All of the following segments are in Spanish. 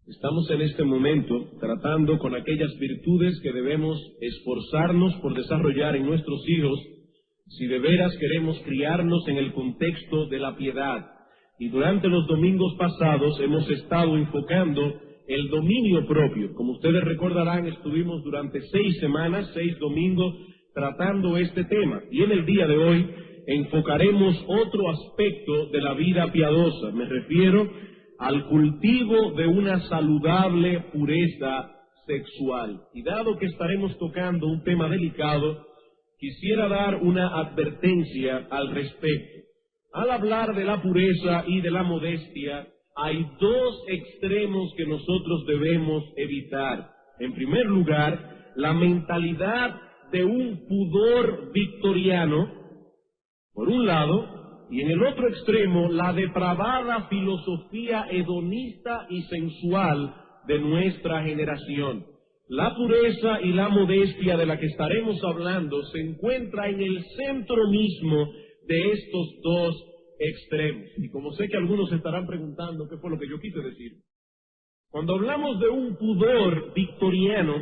Estamos en este momento tratando con aquellas virtudes que debemos esforzarnos por desarrollar en nuestros hijos si de veras queremos criarnos en el contexto de la piedad. Y durante los domingos pasados hemos estado enfocando el dominio propio. Como ustedes recordarán, estuvimos durante 6 semanas, 6 domingos, tratando este tema. Y en el día de hoy enfocaremos otro aspecto de la vida piadosa. Me refiero al cultivo de una saludable pureza sexual. Y dado que estaremos tocando un tema delicado, quisiera dar una advertencia al respecto. Al hablar de la pureza y de la modestia, hay 2 extremos que nosotros debemos evitar. En primer lugar, la mentalidad de un pudor victoriano, por un lado, y en el otro extremo, la depravada filosofía hedonista y sensual de nuestra generación. La pureza y la modestia de la que estaremos hablando se encuentra en el centro mismo de estos 2 extremos. Y como sé que algunos estarán preguntando qué fue lo que yo quise decir, cuando hablamos de un pudor victoriano,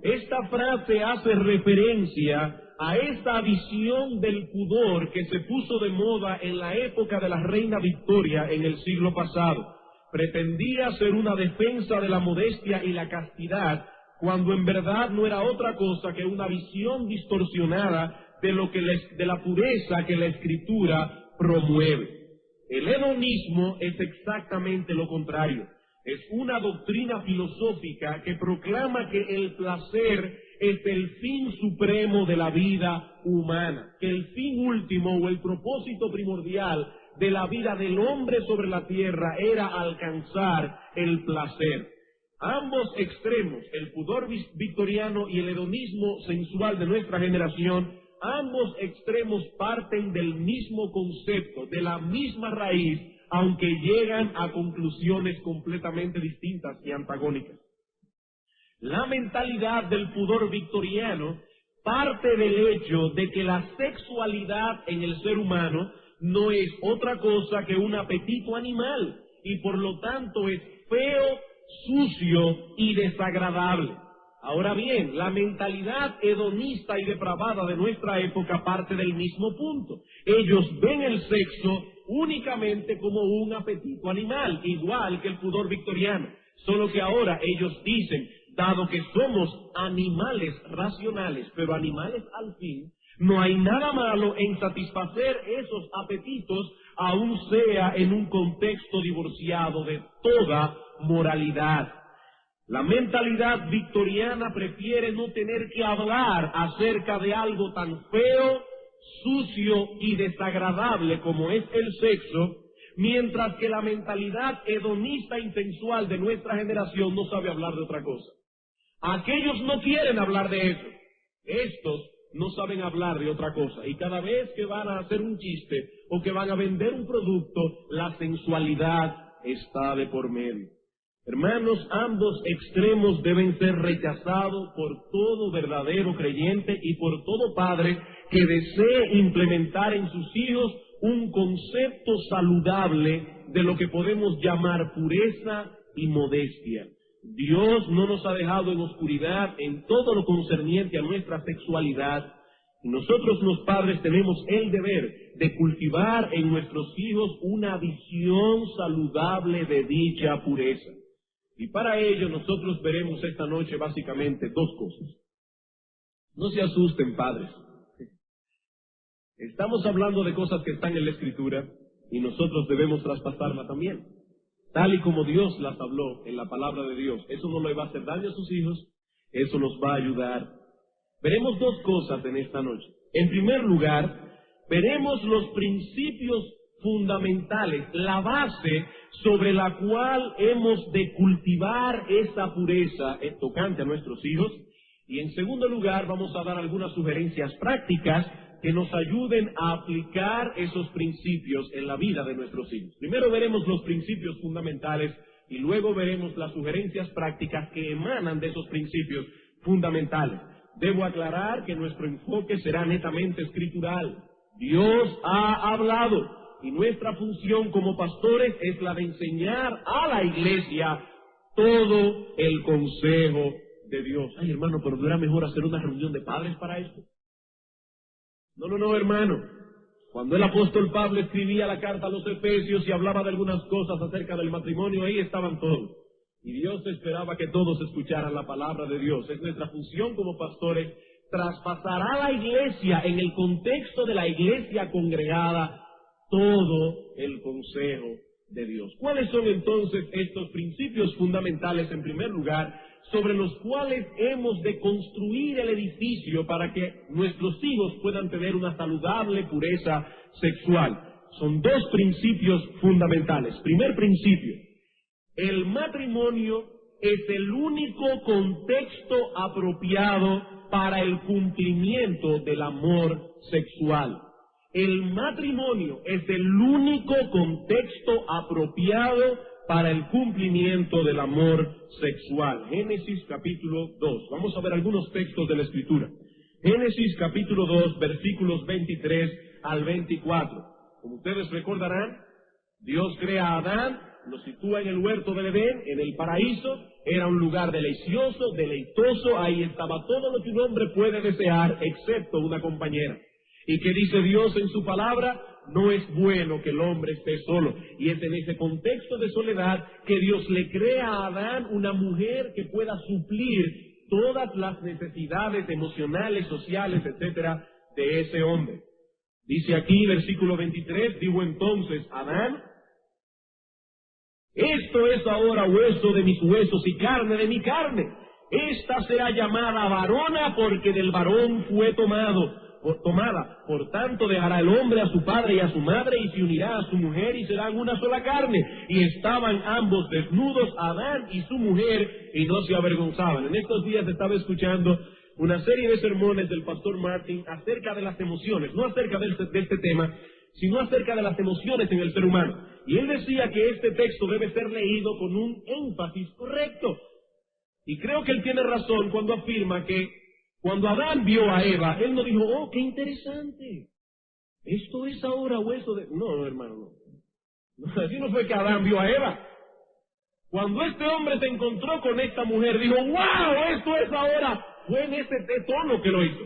esta frase hace referencia a esta visión del pudor que se puso de moda en la época de la reina Victoria en el siglo pasado. Pretendía ser una defensa de la modestia y la castidad, cuando en verdad no era otra cosa que una visión distorsionada de la pureza que la Escritura promueve. El hedonismo es exactamente lo contrario. Es una doctrina filosófica que proclama que el placer es el fin supremo de la vida humana, que el fin último o el propósito primordial de la vida del hombre sobre la tierra era alcanzar el placer. Ambos extremos, el pudor victoriano y el hedonismo sensual de nuestra generación, ambos extremos parten del mismo concepto, de la misma raíz, aunque llegan a conclusiones completamente distintas y antagónicas. La mentalidad del pudor victoriano parte del hecho de que la sexualidad en el ser humano no es otra cosa que un apetito animal y por lo tanto es feo, sucio y desagradable. Ahora bien, la mentalidad hedonista y depravada de nuestra época parte del mismo punto. Ellos ven el sexo únicamente como un apetito animal, igual que el pudor victoriano, solo que ahora ellos dicen, dado que somos animales racionales, pero animales al fin, no hay nada malo en satisfacer esos apetitos, aun sea en un contexto divorciado de toda moralidad. La mentalidad victoriana prefiere no tener que hablar acerca de algo tan feo, sucio y desagradable como es el sexo, mientras que la mentalidad hedonista e sensual de nuestra generación no sabe hablar de otra cosa. Aquellos no quieren hablar de eso. Estos no saben hablar de otra cosa. Y cada vez que van a hacer un chiste o que van a vender un producto, la sensualidad está de por medio. Hermanos, ambos extremos deben ser rechazados por todo verdadero creyente y por todo padre que desee implementar en sus hijos un concepto saludable de lo que podemos llamar pureza y modestia. Dios no nos ha dejado en oscuridad en todo lo concerniente a nuestra sexualidad, y nosotros los padres tenemos el deber de cultivar en nuestros hijos una visión saludable de dicha pureza. Y para ello nosotros veremos esta noche básicamente 2 cosas. No se asusten, padres. Estamos hablando de cosas que están en la Escritura y nosotros debemos traspasarla también, tal y como Dios las habló en la palabra de Dios. Eso no le va a hacer daño a sus hijos, eso los va a ayudar. Veremos 2 cosas en esta noche. En primer lugar, veremos los principios fundamentales, la base sobre la cual hemos de cultivar esa pureza tocante a nuestros hijos. Y en segundo lugar, vamos a dar algunas sugerencias prácticas que nos ayuden a aplicar esos principios en la vida de nuestros hijos. Primero veremos los principios fundamentales y luego veremos las sugerencias prácticas que emanan de esos principios fundamentales. Debo aclarar que nuestro enfoque será netamente escritural. Dios ha hablado y nuestra función como pastores es la de enseñar a la iglesia todo el consejo de Dios. Ay, hermano, pero ¿no era mejor hacer una reunión de padres para esto? No, hermano. Cuando el apóstol Pablo escribía la carta a los Efesios y hablaba de algunas cosas acerca del matrimonio, ahí estaban todos. Y Dios esperaba que todos escucharan la palabra de Dios. Es nuestra función como pastores traspasar a la iglesia, en el contexto de la iglesia congregada, todo el consejo de Dios. ¿Cuáles son entonces estos principios fundamentales, en primer lugar, sobre los cuales hemos de construir el edificio para que nuestros hijos puedan tener una saludable pureza sexual? Son dos principios fundamentales. Primer principio: el matrimonio es el único contexto apropiado para el cumplimiento del amor sexual. El matrimonio es el único contexto apropiado para el cumplimiento del amor sexual. Génesis capítulo 2. Vamos a ver algunos textos de la Escritura. Génesis capítulo 2, versículos 23 al 24. Como ustedes recordarán, Dios crea a Adán, lo sitúa en el huerto del Edén, en el paraíso. Era un lugar delicioso, deleitoso, ahí estaba todo lo que un hombre puede desear, excepto una compañera. ¿Y qué dice Dios en su palabra? No es bueno que el hombre esté solo. Y es en ese contexto de soledad que Dios le crea a Adán una mujer que pueda suplir todas las necesidades emocionales, sociales, etcétera, de ese hombre. Dice aquí, versículo 23, dijo entonces Adán: esto es ahora hueso de mis huesos y carne de mi carne. Esta será llamada varona porque del varón fue tomada. Por tanto dejará el hombre a su padre y a su madre y se unirá a su mujer y serán una sola carne. Y estaban ambos desnudos, Adán y su mujer, y no se avergonzaban. En estos días estaba escuchando una serie de sermones del pastor Martin acerca de las emociones, no acerca de este tema, sino acerca de las emociones en el ser humano. Y él decía que este texto debe ser leído con un énfasis correcto. Y creo que él tiene razón cuando afirma que cuando Adán vio a Eva, él no dijo: oh, qué interesante, esto es ahora hueso de... No, hermano, no. Así no fue que Adán vio a Eva. Cuando este hombre se encontró con esta mujer, dijo: wow, esto es ahora. Fue en ese tono que lo hizo.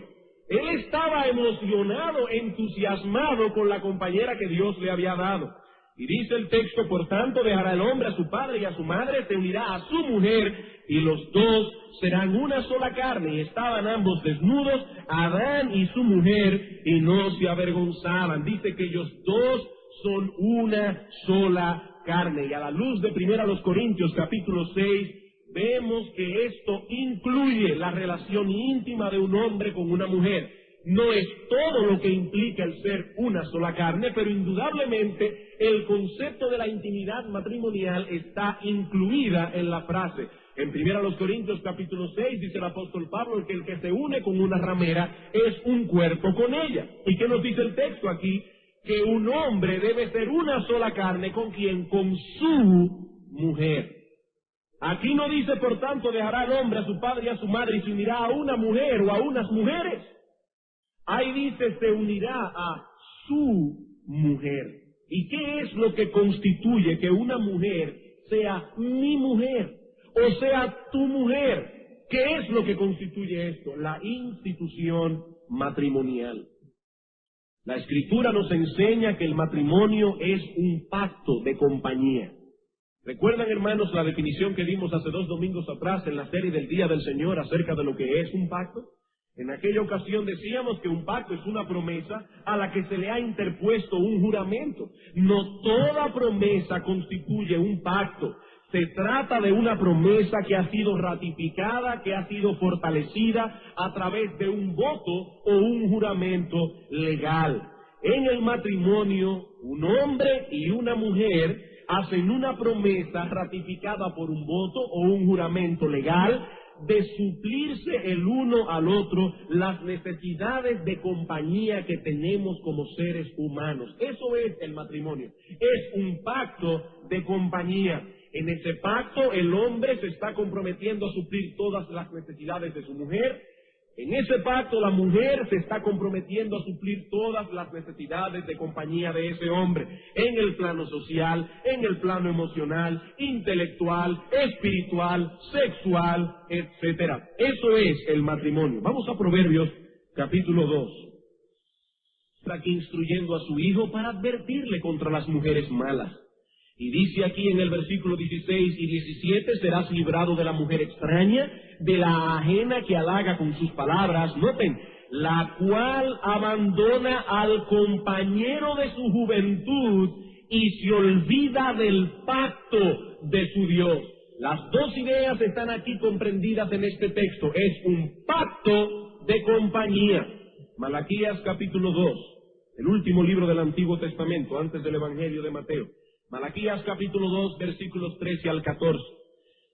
Él estaba emocionado, entusiasmado con la compañera que Dios le había dado. Y dice el texto: por tanto dejará el hombre a su padre y a su madre, se unirá a su mujer, y los dos serán una sola carne. Y estaban ambos desnudos, Adán y su mujer, y no se avergonzaban. Dice que ellos dos son una sola carne. Y a la luz de 1 Corintios capítulo 6, vemos que esto incluye la relación íntima de un hombre con una mujer. No es todo lo que implica el ser una sola carne, pero indudablemente el concepto de la intimidad matrimonial está incluida en la frase. En 1 Corintios capítulo 6 dice el apóstol Pablo que el que se une con una ramera es un cuerpo con ella. ¿Y qué nos dice el texto aquí? Que un hombre debe ser una sola carne ¿con quién? Con su mujer. Aquí no dice, por tanto, dejará el hombre a su padre y a su madre y se unirá a una mujer o a unas mujeres. Ahí dice, se unirá a su mujer. ¿Y qué es lo que constituye que una mujer sea mi mujer o sea tu mujer? ¿Qué es lo que constituye esto? La institución matrimonial. La Escritura nos enseña que el matrimonio es un pacto de compañía. ¿Recuerdan, hermanos, la definición que dimos hace 2 domingos atrás en la serie del Día del Señor acerca de lo que es un pacto? En aquella ocasión decíamos que un pacto es una promesa a la que se le ha interpuesto un juramento. No toda promesa constituye un pacto. Se trata de una promesa que ha sido ratificada, que ha sido fortalecida a través de un voto o un juramento legal. En el matrimonio, un hombre y una mujer hacen una promesa ratificada por un voto o un juramento legal de suplirse el uno al otro las necesidades de compañía que tenemos como seres humanos. Eso es el matrimonio. Es un pacto de compañía. En ese pacto el hombre se está comprometiendo a suplir todas las necesidades de su mujer En ese pacto la mujer se está comprometiendo a suplir todas las necesidades de compañía de ese hombre, en el plano social, en el plano emocional, intelectual, espiritual, sexual, etcétera. Eso es el matrimonio. Vamos a Proverbios capítulo 2. Está aquí instruyendo a su hijo para advertirle contra las mujeres malas. Y dice aquí en el versículo 16 y 17, serás librado de la mujer extraña, de la ajena que halaga con sus palabras. Noten, la cual abandona al compañero de su juventud y se olvida del pacto de su Dios. Las dos ideas están aquí comprendidas en este texto. Es un pacto de compañía. Malaquías capítulo 2, el último libro del Antiguo Testamento, antes del Evangelio de Mateo. Malaquías capítulo 2, versículos 13 al 14.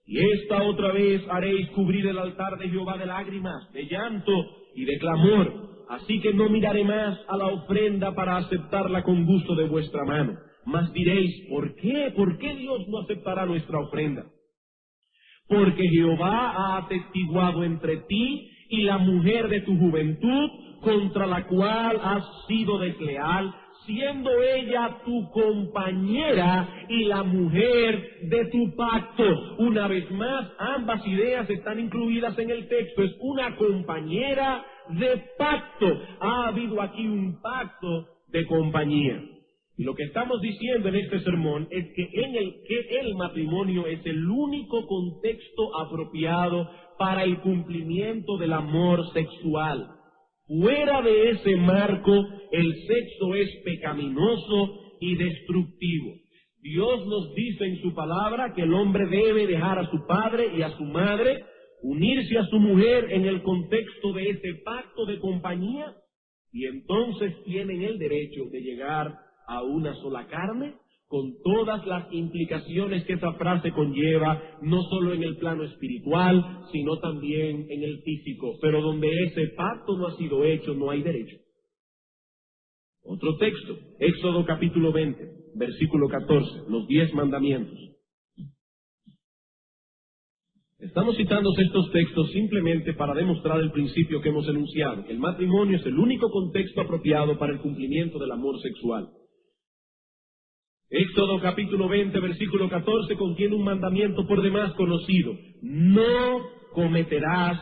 Y esta otra vez haréis cubrir el altar de Jehová de lágrimas, de llanto y de clamor. Así que no miraré más a la ofrenda para aceptarla con gusto de vuestra mano. Mas diréis, ¿por qué? ¿Por qué Dios no aceptará nuestra ofrenda? Porque Jehová ha atestiguado entre ti y la mujer de tu juventud, contra la cual has sido desleal, siendo ella tu compañera y la mujer de tu pacto. Una vez más, ambas ideas están incluidas en el texto. Es una compañera de pacto. Ha habido aquí un pacto de compañía. Y lo que estamos diciendo en este sermón es que el matrimonio es el único contexto apropiado para el cumplimiento del amor sexual. Fuera de ese marco, el sexo es pecaminoso y destructivo. Dios nos dice en su palabra que el hombre debe dejar a su padre y a su madre, unirse a su mujer en el contexto de ese pacto de compañía, y entonces tienen el derecho de llegar a una sola carne, con todas las implicaciones que esa frase conlleva, no solo en el plano espiritual, sino también en el físico. Pero donde ese pacto no ha sido hecho, no hay derecho. Otro texto, Éxodo capítulo 20, versículo 14, los 10 mandamientos. Estamos citando estos textos simplemente para demostrar el principio que hemos enunciado. El matrimonio es el único contexto apropiado para el cumplimiento del amor sexual. Éxodo capítulo 20, versículo 14, contiene un mandamiento por demás conocido. No cometerás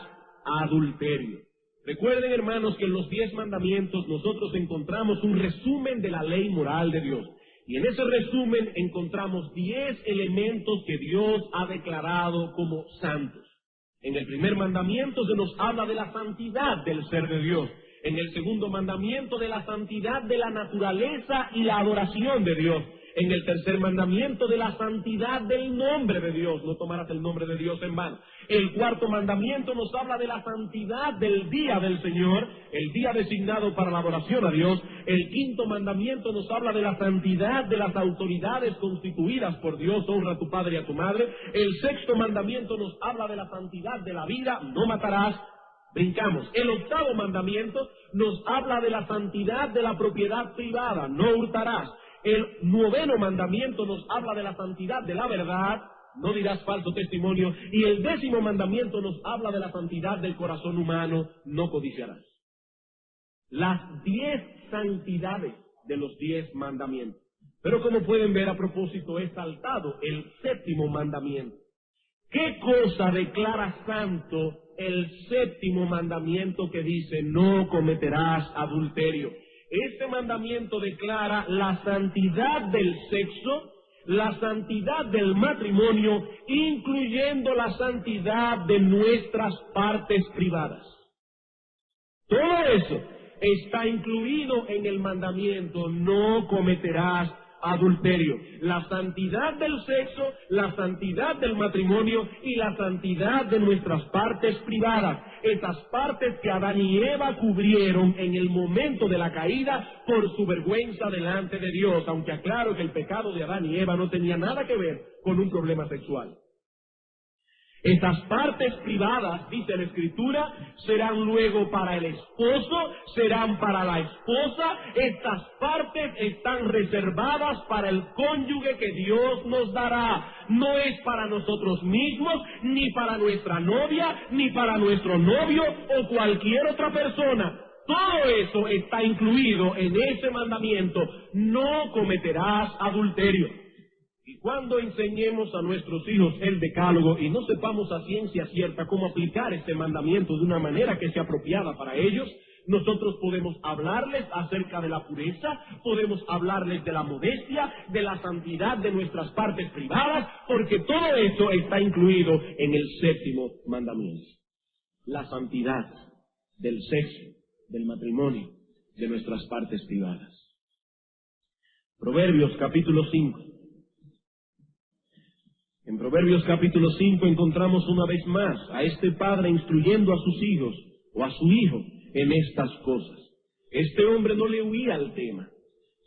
adulterio. Recuerden, hermanos, que en los 10 mandamientos nosotros encontramos un resumen de la ley moral de Dios. Y en ese resumen encontramos 10 elementos que Dios ha declarado como santos. En el primer mandamiento se nos habla de la santidad del ser de Dios. En el segundo mandamiento de la santidad de la naturaleza y la adoración de Dios. En el tercer mandamiento de la santidad del nombre de Dios, no tomarás el nombre de Dios en vano. El cuarto mandamiento nos habla de la santidad del día del Señor, el día designado para la adoración a Dios. El quinto mandamiento nos habla de la santidad de las autoridades constituidas por Dios, honra a tu padre y a tu madre. El sexto mandamiento nos habla de la santidad de la vida, no matarás. Brincamos. El octavo mandamiento nos habla de la santidad de la propiedad privada, no hurtarás. El noveno mandamiento nos habla de la santidad de la verdad, no dirás falso testimonio. Y el 10º mandamiento nos habla de la santidad del corazón humano, no codiciarás. Las 10 santidades de los 10 mandamientos. Pero como pueden ver, a propósito, he saltado el 7º mandamiento. ¿Qué cosa declara santo el 7º mandamiento que dice no cometerás adulterio? Este mandamiento declara la santidad del sexo, la santidad del matrimonio, incluyendo la santidad de nuestras partes privadas. Todo eso está incluido en el mandamiento, no cometerás adulterio. La santidad del sexo, la santidad del matrimonio y la santidad de nuestras partes privadas. Esas partes que Adán y Eva cubrieron en el momento de la caída por su vergüenza delante de Dios, aunque aclaro que el pecado de Adán y Eva no tenía nada que ver con un problema sexual. Estas partes privadas, dice la Escritura, serán luego para el esposo, serán para la esposa. Estas partes están reservadas para el cónyuge que Dios nos dará. No es para nosotros mismos, ni para nuestra novia, ni para nuestro novio o cualquier otra persona. Todo eso está incluido en ese mandamiento: no cometerás adulterio. Y cuando enseñemos a nuestros hijos el decálogo y no sepamos a ciencia cierta cómo aplicar este mandamiento de una manera que sea apropiada para ellos, nosotros podemos hablarles acerca de la pureza, podemos hablarles de la modestia, de la santidad de nuestras partes privadas, porque todo eso está incluido en el séptimo mandamiento. La santidad del sexo, del matrimonio, de nuestras partes privadas. Proverbios capítulo 5. En Proverbios capítulo 5 encontramos una vez más a este padre instruyendo a sus hijos o a su hijo en estas cosas. Este hombre no le huía al tema,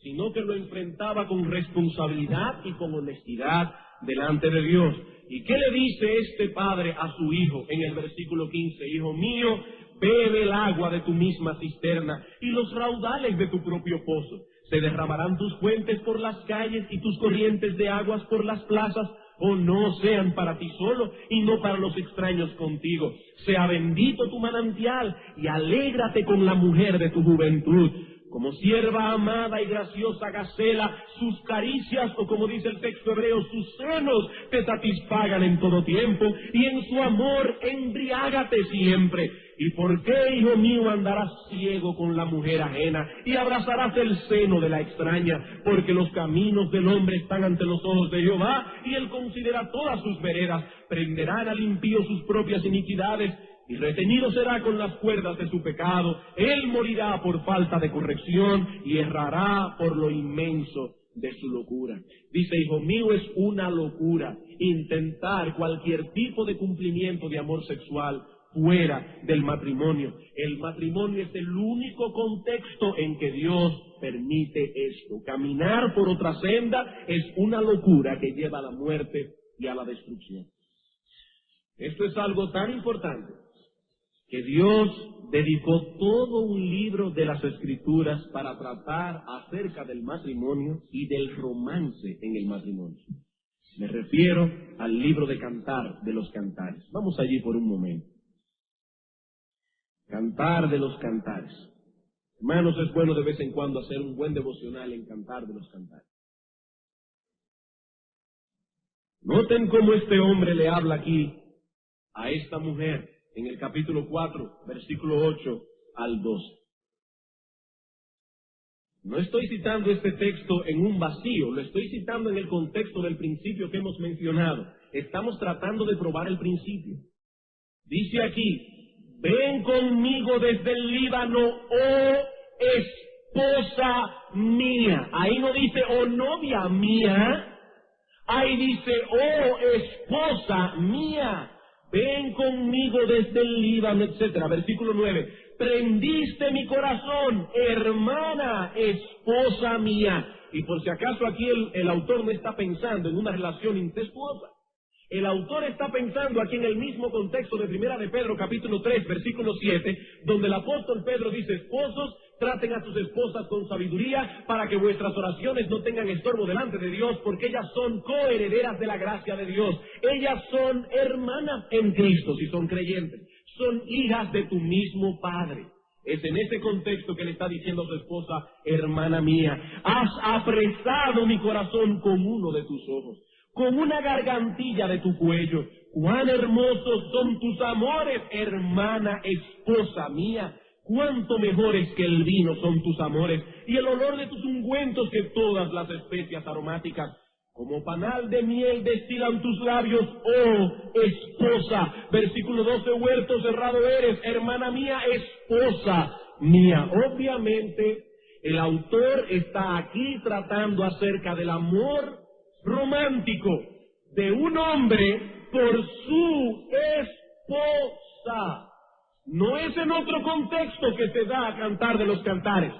sino que lo enfrentaba con responsabilidad y con honestidad delante de Dios. ¿Y qué le dice este padre a su hijo en el versículo 15? Hijo mío, bebe el agua de tu misma cisterna y los raudales de tu propio pozo. Se derramarán tus fuentes por las calles y tus corrientes de aguas por las plazas. O no sean para ti solo y no para los extraños contigo. Sea bendito tu manantial y alégrate con la mujer de tu juventud. Como sierva amada y graciosa gacela, sus caricias, o como dice el texto hebreo, sus senos te satisfagan en todo tiempo, y en su amor embriágate siempre. ¿Y por qué, hijo mío, andarás ciego con la mujer ajena y abrazarás el seno de la extraña? Porque los caminos del hombre están ante los ojos de Jehová, y él considera todas sus veredas. Prenderán al impío sus propias iniquidades, y retenido será con las cuerdas de su pecado. Él morirá por falta de corrección y errará por lo inmenso de su locura. Dice, hijo mío, es una locura intentar cualquier tipo de cumplimiento de amor sexual fuera del matrimonio. El matrimonio es el único contexto en que Dios permite esto. Caminar por otra senda es una locura que lleva a la muerte y a la destrucción. Esto es algo tan importante que Dios dedicó todo un libro de las Escrituras para tratar acerca del matrimonio y del romance en el matrimonio. Me refiero al libro de Cantar de los Cantares. Vamos allí por un momento. Cantar de los Cantares. Hermanos, es bueno de vez en cuando hacer un buen devocional en Cantar de los Cantares. Noten cómo este hombre le habla aquí a esta mujer en el capítulo 4, versículo 8 al 12. No estoy citando este texto en un vacío, lo estoy citando en el contexto del principio que hemos mencionado. Estamos tratando de probar el principio. Dice aquí, ven conmigo desde el Líbano, oh esposa mía. Ahí no dice, oh novia mía. Ahí dice, oh esposa mía. Ven conmigo desde el Líbano, etc. Versículo 9. Prendiste mi corazón, hermana, esposa mía. Y por si acaso aquí el autor no está pensando en una relación incestuosa. El autor está pensando aquí en el mismo contexto de Primera de Pedro, capítulo 3, versículo 7, donde el apóstol Pedro dice, esposos, traten a sus esposas con sabiduría para que vuestras oraciones no tengan estorbo delante de Dios, porque ellas son coherederas de la gracia de Dios. Ellas son hermanas en Cristo, si son creyentes. Son hijas de tu mismo Padre. Es en ese contexto que le está diciendo a su esposa, hermana mía, has apresado mi corazón con uno de tus ojos, con una gargantilla de tu cuello. Cuán hermosos son tus amores, hermana, esposa mía. Cuánto mejores que el vino son tus amores, y el olor de tus ungüentos que todas las especias aromáticas. Como panal de miel destilan tus labios, oh esposa. Versículo 12, huerto cerrado eres, hermana mía, esposa mía. Obviamente, el autor está aquí tratando acerca del amor romántico de un hombre por su esposa. No es en otro contexto que se da a Cantar de los Cantares.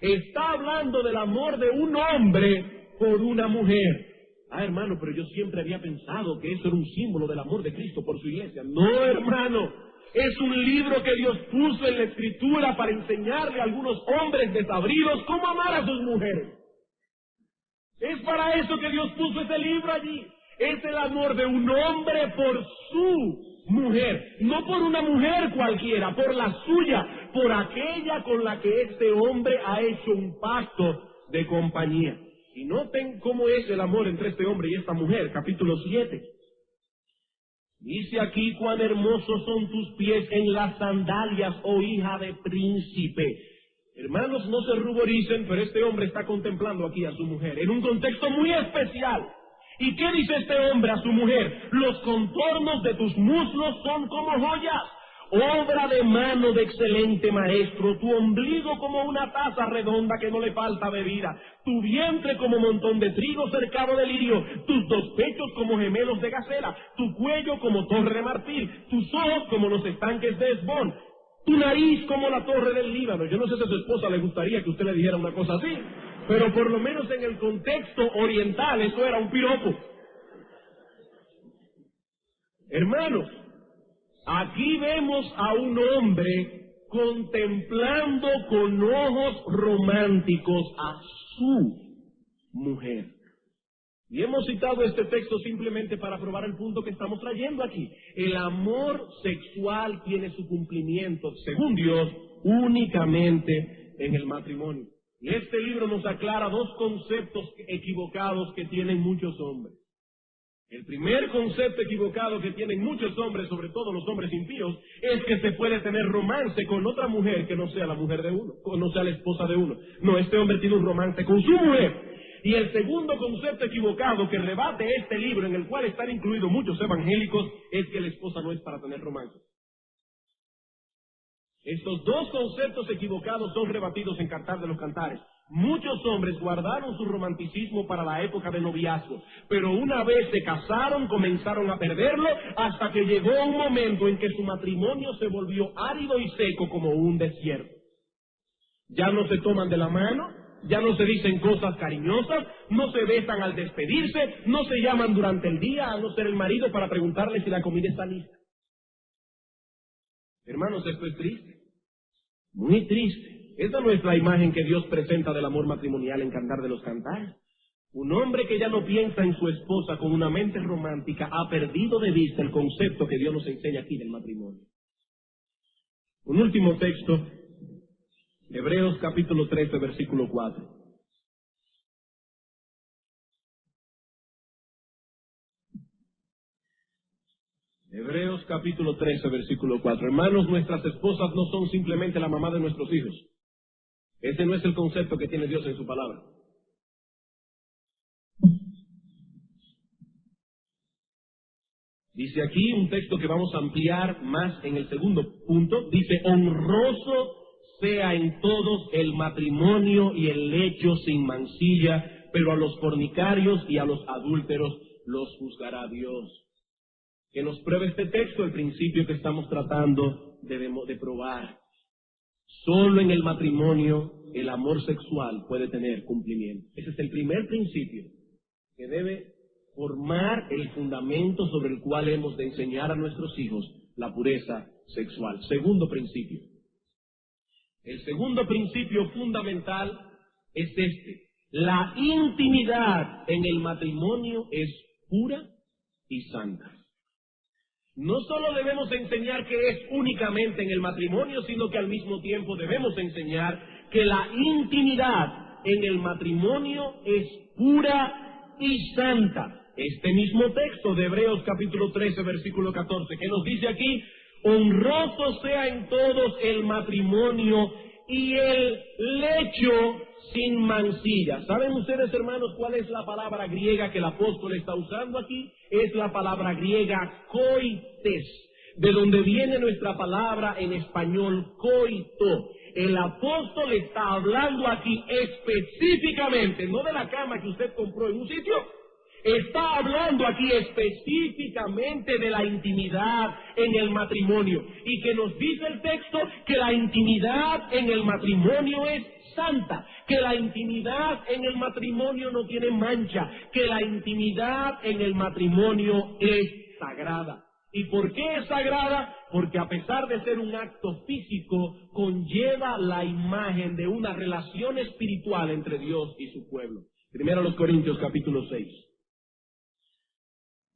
Está hablando del amor de un hombre por una mujer. Ah, hermano, pero yo siempre había pensado que eso era un símbolo del amor de Cristo por su iglesia. No, hermano, es un libro que Dios puso en la Escritura para enseñarle a algunos hombres desabridos cómo amar a sus mujeres. Es para eso que Dios puso ese libro allí. Es el amor de un hombre por su mujer, no por una mujer cualquiera, por la suya, por aquella con la que este hombre ha hecho un pacto de compañía. Y noten cómo es el amor entre este hombre y esta mujer, capítulo 7. Dice aquí: cuán hermosos son tus pies en las sandalias, oh hija de príncipe. Hermanos, no se ruboricen, pero este hombre está contemplando aquí a su mujer en un contexto muy especial. ¿Y qué dice este hombre a su mujer? Los contornos de tus muslos son como joyas, obra de mano de excelente maestro, tu ombligo como una taza redonda que no le falta bebida, tu vientre como montón de trigo cercado de lirio, tus dos pechos como gemelos de gacela, tu cuello como torre de marfil, tus ojos como los estanques de Hesbón, tu nariz como la torre del Líbano. Yo no sé si a su esposa le gustaría que usted le dijera una cosa así, pero por lo menos en el contexto oriental eso era un piropo. Hermanos, aquí vemos a un hombre contemplando con ojos románticos a su mujer. Y hemos citado este texto simplemente para probar el punto que estamos trayendo aquí. El amor sexual tiene su cumplimiento, según Dios, únicamente en el matrimonio. Y este libro nos aclara dos conceptos equivocados que tienen muchos hombres. El primer concepto equivocado que tienen muchos hombres, sobre todo los hombres impíos, es que se puede tener romance con otra mujer que no sea la mujer de uno, o no sea la esposa de uno. No, este hombre tiene un romance con su mujer. Y el segundo concepto equivocado que rebate este libro, en el cual están incluidos muchos evangélicos, es que la esposa no es para tener romance. Estos dos conceptos equivocados son rebatidos en Cantar de los Cantares. Muchos hombres guardaron su romanticismo para la época de noviazgo, pero una vez se casaron comenzaron a perderlo hasta que llegó un momento en que su matrimonio se volvió árido y seco como un desierto. Ya no se toman de la mano, ya no se dicen cosas cariñosas, no se besan al despedirse, no se llaman durante el día a no ser el marido para preguntarle si la comida está lista. Hermanos, esto es triste, muy triste. Esa no es la imagen que Dios presenta del amor matrimonial en Cantar de los Cantares. Un hombre que ya no piensa en su esposa con una mente romántica ha perdido de vista el concepto que Dios nos enseña aquí del matrimonio. Un último texto, Hebreos capítulo 13, versículo 4. Hebreos capítulo 13, versículo 4. Hermanos, nuestras esposas no son simplemente la mamá de nuestros hijos. Ese no es el concepto que tiene Dios en su palabra. Dice aquí un texto que vamos a ampliar más en el segundo punto. Dice: honroso sea en todos el matrimonio y el lecho sin mancilla, pero a los fornicarios y a los adúlteros los juzgará Dios. Que nos pruebe este texto el principio que estamos tratando de probar. Solo en el matrimonio el amor sexual puede tener cumplimiento. Ese es el primer principio que debe formar el fundamento sobre el cual hemos de enseñar a nuestros hijos la pureza sexual. Segundo principio. El segundo principio fundamental es este: la intimidad en el matrimonio es pura y santa. No solo debemos enseñar que es únicamente en el matrimonio, sino que al mismo tiempo debemos enseñar que la intimidad en el matrimonio es pura y santa. Este mismo texto de Hebreos capítulo 13, versículo 14, que nos dice aquí: honroso sea en todos el matrimonio y el lecho sin mancilla. ¿Saben ustedes, hermanos, cuál es la palabra griega que el apóstol está usando aquí? Es la palabra griega coites, de donde viene nuestra palabra en español coito. El apóstol está hablando aquí específicamente, no de la cama que usted compró en un sitio, está hablando aquí específicamente de la intimidad en el matrimonio. Y que nos dice el texto que la intimidad en el matrimonio es santa, que la intimidad en el matrimonio no tiene mancha, que la intimidad en el matrimonio es sagrada. ¿Y por qué es sagrada? Porque a pesar de ser un acto físico, conlleva la imagen de una relación espiritual entre Dios y su pueblo. Primero a los Corintios capítulo 6.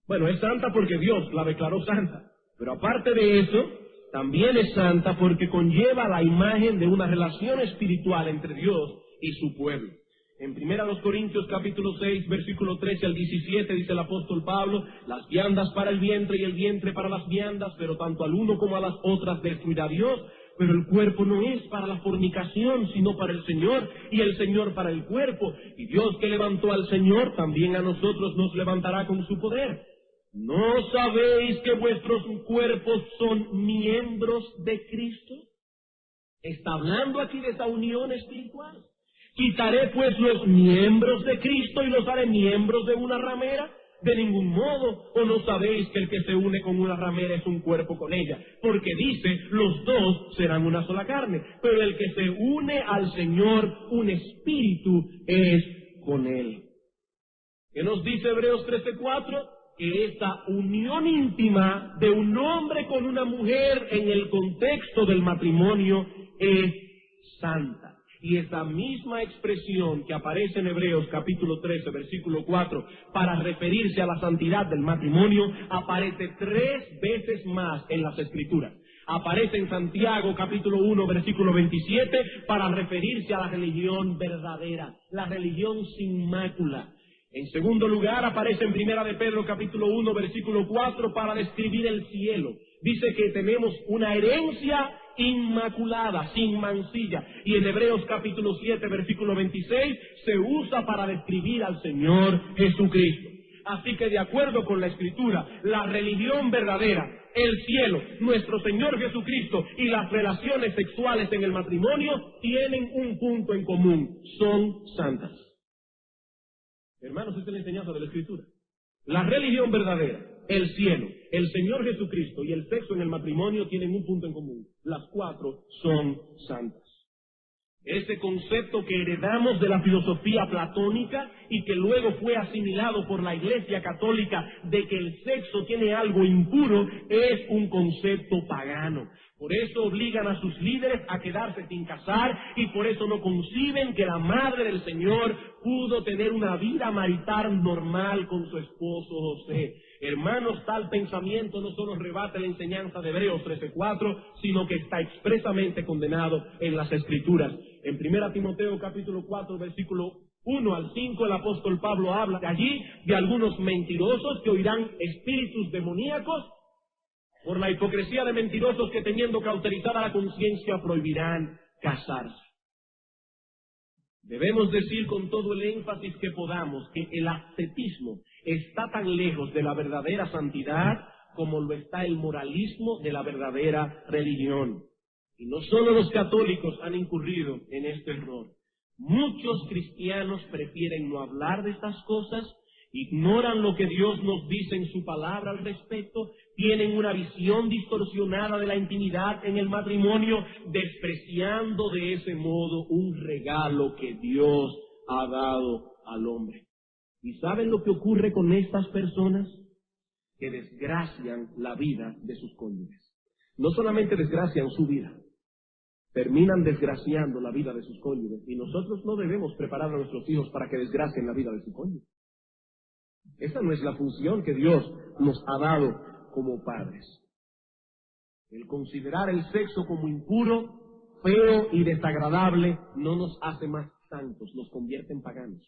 Bueno, es santa porque Dios la declaró santa, pero aparte de eso, también es santa porque conlleva la imagen de una relación espiritual entre Dios y su pueblo. En 1 Corintios capítulo 6, versículo 13 al 17, dice el apóstol Pablo: las viandas para el vientre y el vientre para las viandas, pero tanto al uno como a las otras destruirá Dios. Pero el cuerpo no es para la fornicación, sino para el Señor, y el Señor para el cuerpo. Y Dios, que levantó al Señor, también a nosotros nos levantará con su poder. ¿No sabéis que vuestros cuerpos son miembros de Cristo? Está hablando aquí de esa unión espiritual. ¿Quitaré pues los miembros de Cristo y los haré miembros de una ramera? De ningún modo. ¿O no sabéis que el que se une con una ramera es un cuerpo con ella? Porque dice, los dos serán una sola carne. Pero el que se une al Señor, un espíritu es con él. ¿Qué nos dice Hebreos 13:4? Que esta unión íntima de un hombre con una mujer en el contexto del matrimonio es santa. Y esa misma expresión que aparece en Hebreos capítulo 13, versículo 4, para referirse a la santidad del matrimonio, aparece 3 veces más en las Escrituras. Aparece en Santiago capítulo 1, versículo 27, para referirse a la religión verdadera, la religión sin mácula. En segundo lugar, aparece en Primera de Pedro capítulo 1, versículo 4, para describir el cielo. Dice que tenemos una herencia inmaculada, sin mancilla. Y en Hebreos capítulo 7, versículo 26, se usa para describir al Señor Jesucristo. Así que de acuerdo con la Escritura, la religión verdadera, el cielo, nuestro Señor Jesucristo y las relaciones sexuales en el matrimonio tienen un punto en común: son santas. Hermanos, esta es la enseñanza de la Escritura. La religión verdadera, el cielo, el Señor Jesucristo y el sexo en el matrimonio tienen un punto en común: las 4 son santas. Ese concepto que heredamos de la filosofía platónica y que luego fue asimilado por la Iglesia Católica de que el sexo tiene algo impuro, es un concepto pagano. Por eso obligan a sus líderes a quedarse sin casar y por eso no conciben que la Madre del Señor pudo tener una vida marital normal con su esposo José. Hermanos, tal pensamiento no solo rebate la enseñanza de Hebreos 13:4, sino que está expresamente condenado en las Escrituras. En 1 Timoteo capítulo 4, versículo 1 al 5, el apóstol Pablo habla de allí de algunos mentirosos que oirán espíritus demoníacos por la hipocresía de mentirosos que, teniendo cauterizada la conciencia, prohibirán casarse. Debemos decir con todo el énfasis que podamos que el ascetismo está tan lejos de la verdadera santidad como lo está el moralismo de la verdadera religión. Y no solo los católicos han incurrido en este error. Muchos cristianos prefieren no hablar de estas cosas, ignoran lo que Dios nos dice en su palabra al respecto, tienen una visión distorsionada de la intimidad en el matrimonio, despreciando de ese modo un regalo que Dios ha dado al hombre. ¿Y saben lo que ocurre con estas personas? Que desgracian la vida de sus cónyuges. No solamente desgracian su vida, terminan desgraciando la vida de sus cónyuges. Y nosotros no debemos preparar a nuestros hijos para que desgracien la vida de su cónyuge. Esa no es la función que Dios nos ha dado como padres. El considerar el sexo como impuro, feo y desagradable no nos hace más santos, nos convierte en paganos.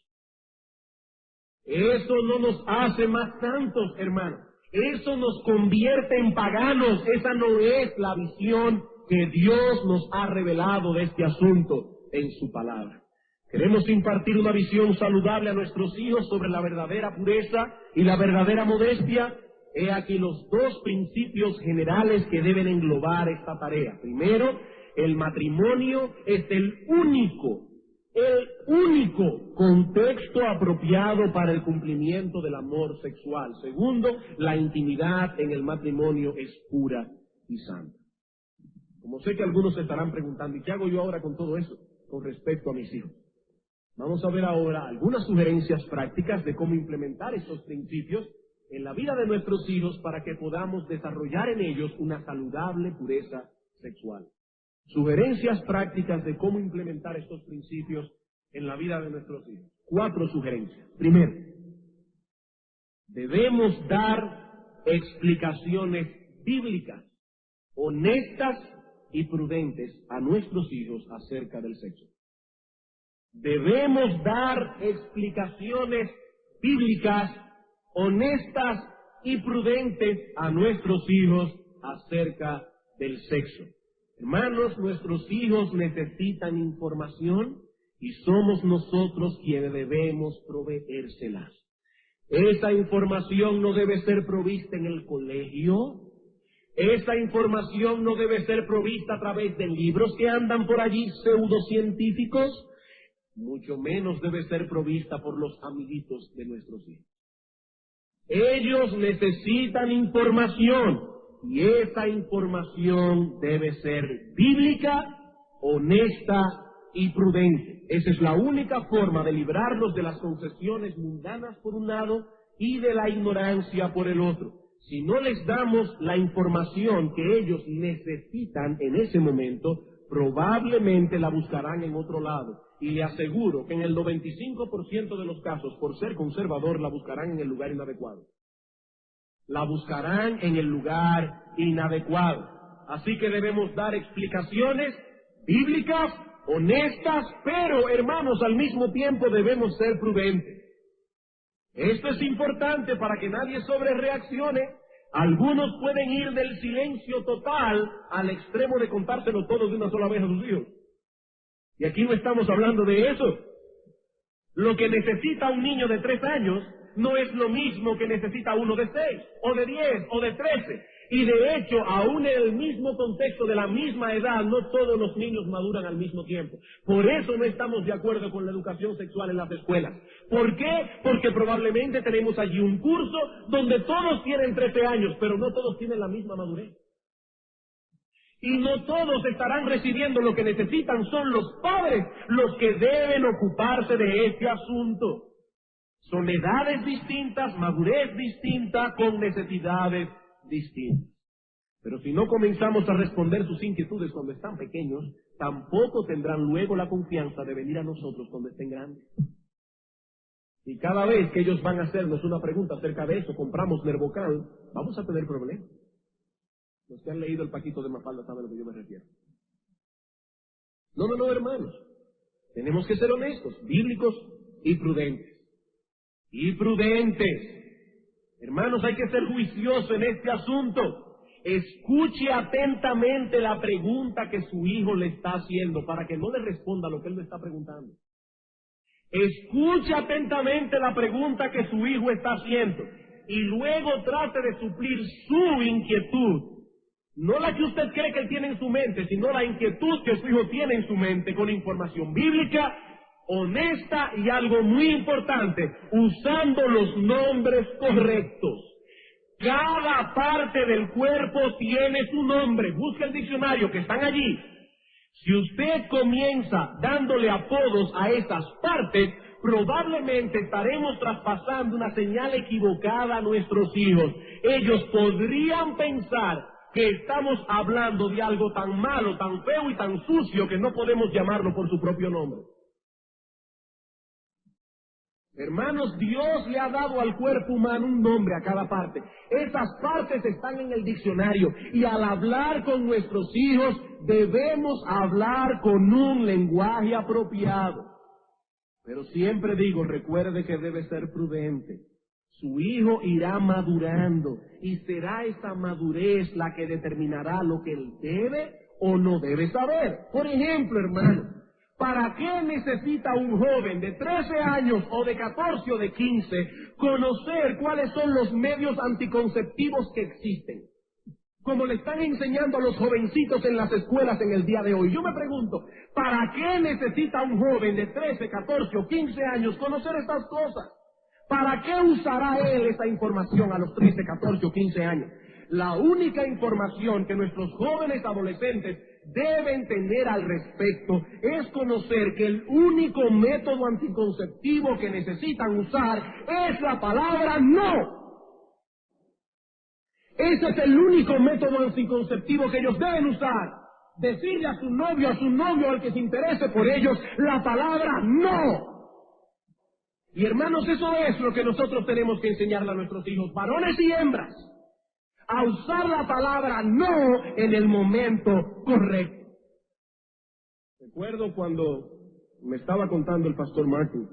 Eso no nos hace más santos, hermanos. Eso nos convierte en paganos. Esa no es la visión que Dios nos ha revelado de este asunto en su palabra. Queremos impartir una visión saludable a nuestros hijos sobre la verdadera pureza y la verdadera modestia. He aquí los 2 principios generales que deben englobar esta tarea. Primero, el matrimonio es el único contexto apropiado para el cumplimiento del amor sexual. Segundo, la intimidad en el matrimonio es pura y santa. Como sé que algunos se estarán preguntando, ¿y qué hago yo ahora con todo eso? con respecto a mis hijos. Vamos a ver ahora algunas sugerencias prácticas de cómo implementar estos principios en la vida de nuestros hijos para que podamos desarrollar en ellos una saludable pureza sexual. Sugerencias prácticas de cómo implementar estos principios en la vida de nuestros hijos. 4 sugerencias. Primero, debemos dar explicaciones bíblicas, honestas y prudentes a nuestros hijos acerca del sexo. Debemos dar explicaciones bíblicas, honestas y prudentes a nuestros hijos acerca del sexo. Hermanos, nuestros hijos necesitan información y somos nosotros quienes debemos proveérselas. Esa información no debe ser provista en el colegio. Esa información no debe ser provista a través de libros que andan por allí pseudocientíficos. Mucho menos debe ser provista por los amiguitos de nuestros hijos. Ellos necesitan información y esa información debe ser bíblica, honesta y prudente. Esa es la única forma de librarnos de las concesiones mundanas por un lado y de la ignorancia por el otro. Si no les damos la información que ellos necesitan en ese momento, probablemente la buscarán en otro lado. Y le aseguro que en el 95% de los casos, por ser conservador, la buscarán en el lugar inadecuado. La buscarán en el lugar inadecuado. Así que debemos dar explicaciones bíblicas, honestas, pero, hermanos, al mismo tiempo debemos ser prudentes. Esto es importante para que nadie sobrereaccione. Algunos pueden ir del silencio total al extremo de contárselo todo de una sola vez a sus hijos. Y aquí no estamos hablando de eso. Lo que necesita un niño de 3 años no es lo mismo que necesita uno de 6, o de 10, o de 13. Y de hecho, aún en el mismo contexto de la misma edad, no todos los niños maduran al mismo tiempo. Por eso no estamos de acuerdo con la educación sexual en las escuelas. ¿Por qué? Porque probablemente tenemos allí un curso donde todos tienen 13 años, pero no todos tienen la misma madurez. Y no todos estarán recibiendo lo que necesitan, son los padres los que deben ocuparse de este asunto. Son edades distintas, madurez distinta, con necesidades distintas. Pero si no comenzamos a responder sus inquietudes cuando están pequeños, tampoco tendrán luego la confianza de venir a nosotros cuando estén grandes. Y cada vez que ellos van a hacernos una pregunta acerca de eso, compramos Nervocal, vamos a tener problemas. Los que han leído el Paquito de Mafalda saben a lo que yo me refiero. No, hermanos. Tenemos que ser honestos, bíblicos y prudentes. Y prudentes. Hermanos, hay que ser juiciosos en este asunto. Escuche atentamente la pregunta que su hijo le está haciendo para que no le responda lo que él le está preguntando. Escuche atentamente la pregunta que su hijo está haciendo y luego trate de suplir su inquietud. No la que usted cree que él tiene en su mente, sino la inquietud que su hijo tiene en su mente con información bíblica, honesta y algo muy importante, usando los nombres correctos. Cada parte del cuerpo tiene su nombre. Busca el diccionario que están allí. Si usted comienza dándole apodos a esas partes, probablemente estaremos traspasando una señal equivocada a nuestros hijos. Ellos podrían pensar que estamos hablando de algo tan malo, tan feo y tan sucio que no podemos llamarlo por su propio nombre. Hermanos, Dios le ha dado al cuerpo humano un nombre a cada parte. Esas partes están en el diccionario y al hablar con nuestros hijos debemos hablar con un lenguaje apropiado. Pero siempre digo, recuerde que debe ser prudente. Su hijo irá madurando y será esa madurez la que determinará lo que él debe o no debe saber. Por ejemplo, hermano, ¿para qué necesita un joven de 13 años o de 14 o de 15 conocer cuáles son los medios anticonceptivos que existen? Como le están enseñando a los jovencitos en las escuelas en el día de hoy. Yo me pregunto, ¿para qué necesita un joven de 13, 14 o 15 años conocer estas cosas? ¿Para qué usará él esa información a los 13, 14 o 15 años? La única información que nuestros jóvenes adolescentes deben tener al respecto es conocer que el único método anticonceptivo que necesitan usar es la palabra no. Ese es el único método anticonceptivo que ellos deben usar. Decirle a su novio, al que se interese por ellos, la palabra no. Y hermanos, eso es lo que nosotros tenemos que enseñarle a nuestros hijos, varones y hembras, a usar la palabra no en el momento correcto. Recuerdo cuando me estaba contando el pastor Martin,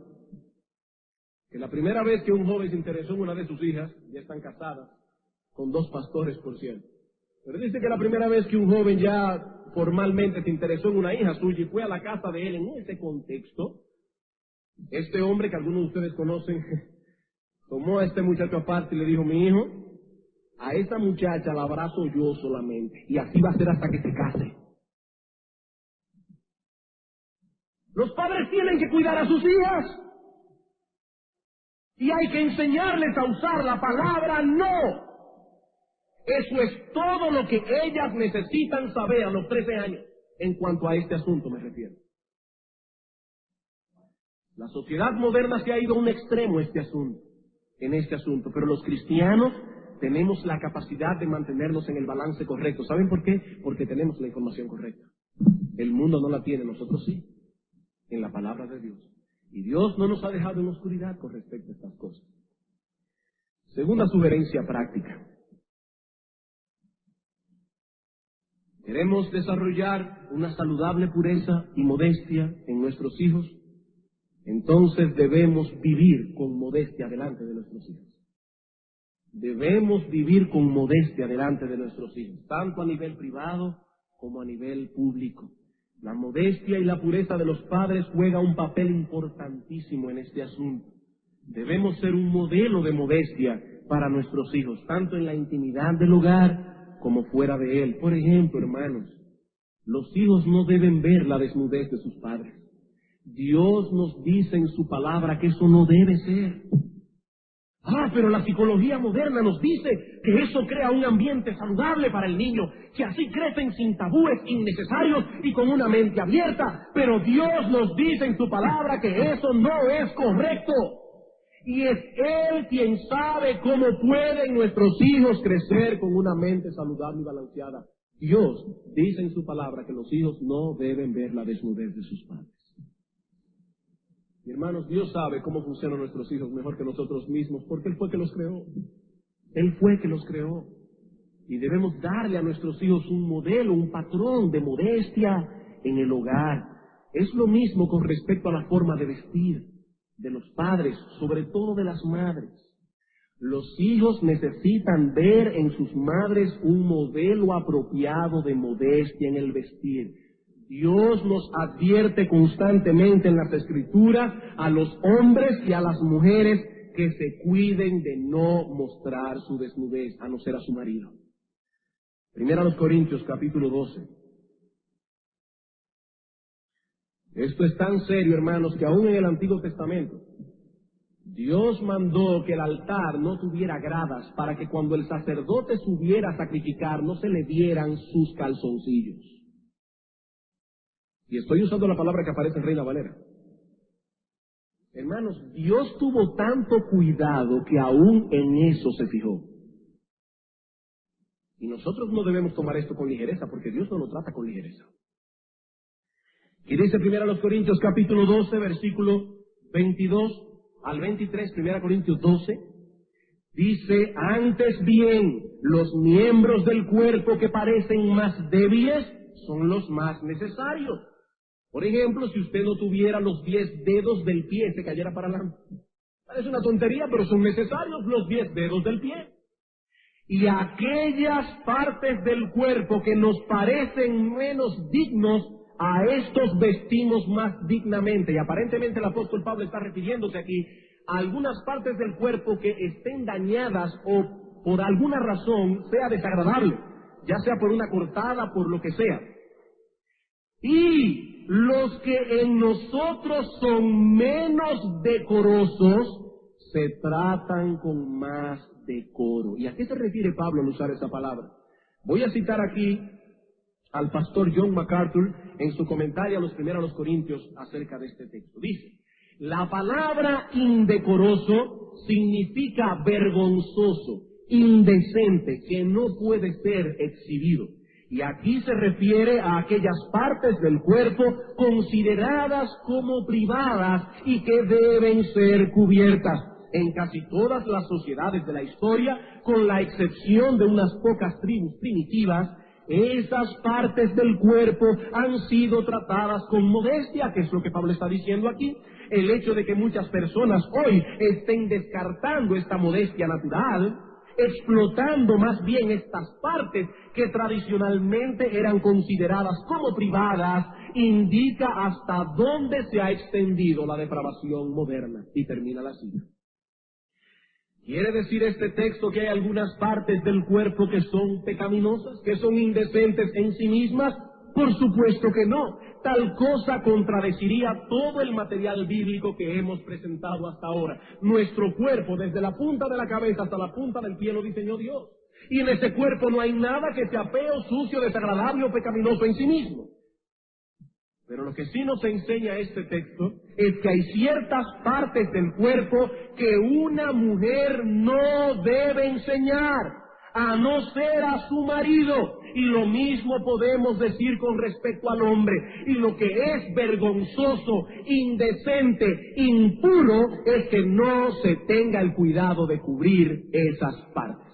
que la primera vez que un joven se interesó en una de sus hijas, ya están casadas, con 2 pastores, por cierto. Pero dice que la primera vez que un joven ya formalmente se interesó en una hija suya y fue a la casa de él en ese contexto, este hombre que algunos de ustedes conocen, tomó a este muchacho aparte y le dijo: mi hijo, a esta muchacha la abrazo yo solamente, y así va a ser hasta que se case. Los padres tienen que cuidar a sus hijas, y hay que enseñarles a usar la palabra no. Eso es todo lo que ellas necesitan saber a los 13 años, en cuanto a este asunto me refiero. La sociedad moderna se ha ido a un extremo en este asunto, pero los cristianos tenemos la capacidad de mantenernos en el balance correcto. ¿Saben por qué? Porque tenemos la información correcta. El mundo no la tiene, nosotros sí, en la palabra de Dios. Y Dios no nos ha dejado en oscuridad con respecto a estas cosas. Segunda sugerencia práctica. ¿Queremos desarrollar una saludable pureza y modestia en nuestros hijos? Entonces debemos vivir con modestia delante de nuestros hijos. Debemos vivir con modestia delante de nuestros hijos, tanto a nivel privado como a nivel público. La modestia y la pureza de los padres juega un papel importantísimo en este asunto. Debemos ser un modelo de modestia para nuestros hijos, tanto en la intimidad del hogar como fuera de él. Por ejemplo, hermanos, los hijos no deben ver la desnudez de sus padres. Dios nos dice en su palabra que eso no debe ser. Pero la psicología moderna nos dice que eso crea un ambiente saludable para el niño, que así crecen sin tabúes innecesarios y con una mente abierta. Pero Dios nos dice en su palabra que eso no es correcto. Y es Él quien sabe cómo pueden nuestros hijos crecer con una mente saludable y balanceada. Dios dice en su palabra que los hijos no deben ver la desnudez de sus padres. Y hermanos, Dios sabe cómo funcionan nuestros hijos mejor que nosotros mismos, porque Él fue que los creó. Él fue que los creó. Y debemos darle a nuestros hijos un modelo, un patrón de modestia en el hogar. Es lo mismo con respecto a la forma de vestir de los padres, sobre todo de las madres. Los hijos necesitan ver en sus madres un modelo apropiado de modestia en el vestir. Dios nos advierte constantemente en las Escrituras a los hombres y a las mujeres que se cuiden de no mostrar su desnudez, a no ser a su marido. Primera a los Corintios, capítulo 12. Esto es tan serio, hermanos, que aún en el Antiguo Testamento, Dios mandó que el altar no tuviera gradas para que cuando el sacerdote subiera a sacrificar no se le vieran sus calzoncillos. Y estoy usando la palabra que aparece en Reina Valera. Hermanos, Dios tuvo tanto cuidado que aún en eso se fijó. Y nosotros no debemos tomar esto con ligereza, porque Dios no lo trata con ligereza. Y dice 1 Corintios capítulo 12, versículo 22 al 23, 1 Corintios 12, dice: antes bien, los miembros del cuerpo que parecen más débiles son los más necesarios. Por ejemplo, si usted no tuviera los 10 dedos del pie, se cayera para adelante. Parece una tontería, pero son necesarios los 10 dedos del pie. Y aquellas partes del cuerpo que nos parecen menos dignos, a estos vestimos más dignamente. Y aparentemente el apóstol Pablo está refiriéndose aquí a algunas partes del cuerpo que estén dañadas o por alguna razón sea desagradable, ya sea por una cortada, por lo que sea. Y los que en nosotros son menos decorosos se tratan con más decoro. ¿Y a qué se refiere Pablo al usar esa palabra? Voy a citar aquí al pastor John MacArthur en su comentario a los primeros Corintios acerca de este texto. Dice: la palabra indecoroso significa vergonzoso, indecente, que no puede ser exhibido. Y aquí se refiere a aquellas partes del cuerpo consideradas como privadas y que deben ser cubiertas. En casi todas las sociedades de la historia, con la excepción de unas pocas tribus primitivas, esas partes del cuerpo han sido tratadas con modestia, que es lo que Pablo está diciendo aquí. El hecho de que muchas personas hoy estén descartando esta modestia natural, explotando más bien estas partes que tradicionalmente eran consideradas como privadas, indica hasta dónde se ha extendido la depravación moderna. Y termina la cita. ¿Quiere decir este texto que hay algunas partes del cuerpo que son pecaminosas, que son indecentes en sí mismas? Por supuesto que no. Tal cosa contradeciría todo el material bíblico que hemos presentado hasta ahora. Nuestro cuerpo, desde la punta de la cabeza hasta la punta del pie, lo diseñó Dios. Y en ese cuerpo no hay nada que sea feo, sucio, desagradable o pecaminoso en sí mismo. Pero lo que sí nos enseña este texto es que hay ciertas partes del cuerpo que una mujer no debe enseñar, a no ser a su marido. Y lo mismo podemos decir con respecto al hombre. Y lo que es vergonzoso, indecente, impuro, es que no se tenga el cuidado de cubrir esas partes.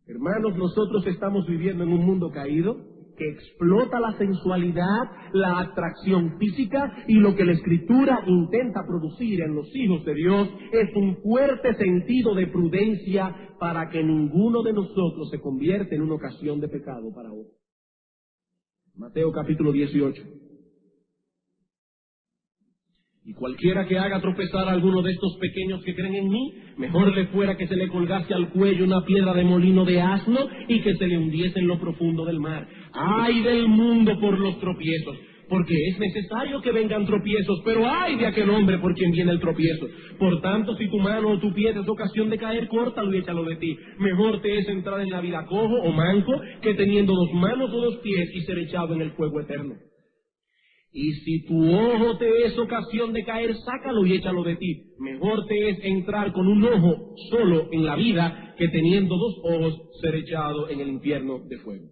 Hermanos, nosotros estamos viviendo en un mundo caído que explota la sensualidad, la atracción física, y lo que la Escritura intenta producir en los hijos de Dios es un fuerte sentido de prudencia para que ninguno de nosotros se convierta en una ocasión de pecado para otro. Mateo capítulo 18. Y cualquiera que haga tropezar a alguno de estos pequeños que creen en mí, mejor le fuera que se le colgase al cuello una piedra de molino de asno y que se le hundiese en lo profundo del mar. ¡Ay del mundo por los tropiezos! Porque es necesario que vengan tropiezos, pero ¡ay de aquel hombre por quien viene el tropiezo! Por tanto, si tu mano o tu pie es ocasión de caer, córtalo y échalo de ti. Mejor te es entrar en la vida cojo o manco que teniendo 2 manos o 2 pies y ser echado en el fuego eterno. Y si tu ojo te es ocasión de caer, sácalo y échalo de ti. Mejor te es entrar con un ojo solo en la vida que teniendo 2 ojos ser echado en el infierno de fuego.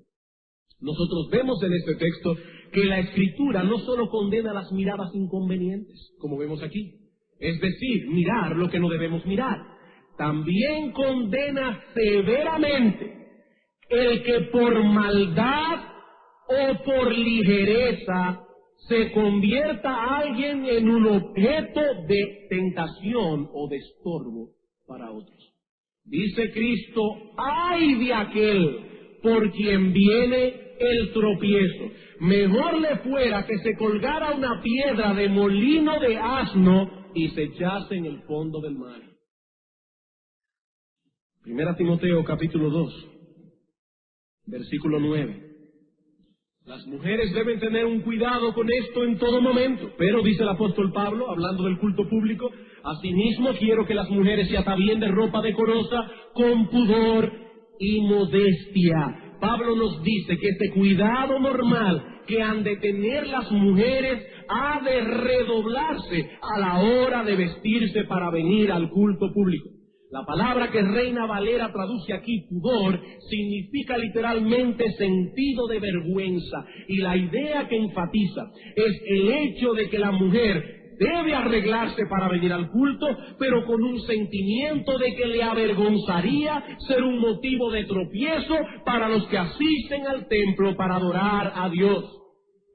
Nosotros vemos en este texto que la Escritura no solo condena las miradas inconvenientes, como vemos aquí, es decir, mirar lo que no debemos mirar, también condena severamente el que por maldad o por ligereza se convierta a alguien en un objeto de tentación o de estorbo para otros. Dice Cristo: ¡ay de aquel por quien viene el tropiezo! Mejor le fuera que se colgara una piedra de molino de asno y se echase en el fondo del mar. 1 Timoteo capítulo 2, versículo 9. Las mujeres deben tener un cuidado con esto en todo momento. Pero, dice el apóstol Pablo, hablando del culto público, asimismo quiero que las mujeres se atavíen de ropa decorosa, con pudor y modestia. Pablo nos dice que este cuidado normal que han de tener las mujeres ha de redoblarse a la hora de vestirse para venir al culto público. La palabra que Reina Valera traduce aquí, pudor, significa literalmente sentido de vergüenza. Y la idea que enfatiza es el hecho de que la mujer debe arreglarse para venir al culto, pero con un sentimiento de que le avergonzaría ser un motivo de tropiezo para los que asisten al templo para adorar a Dios.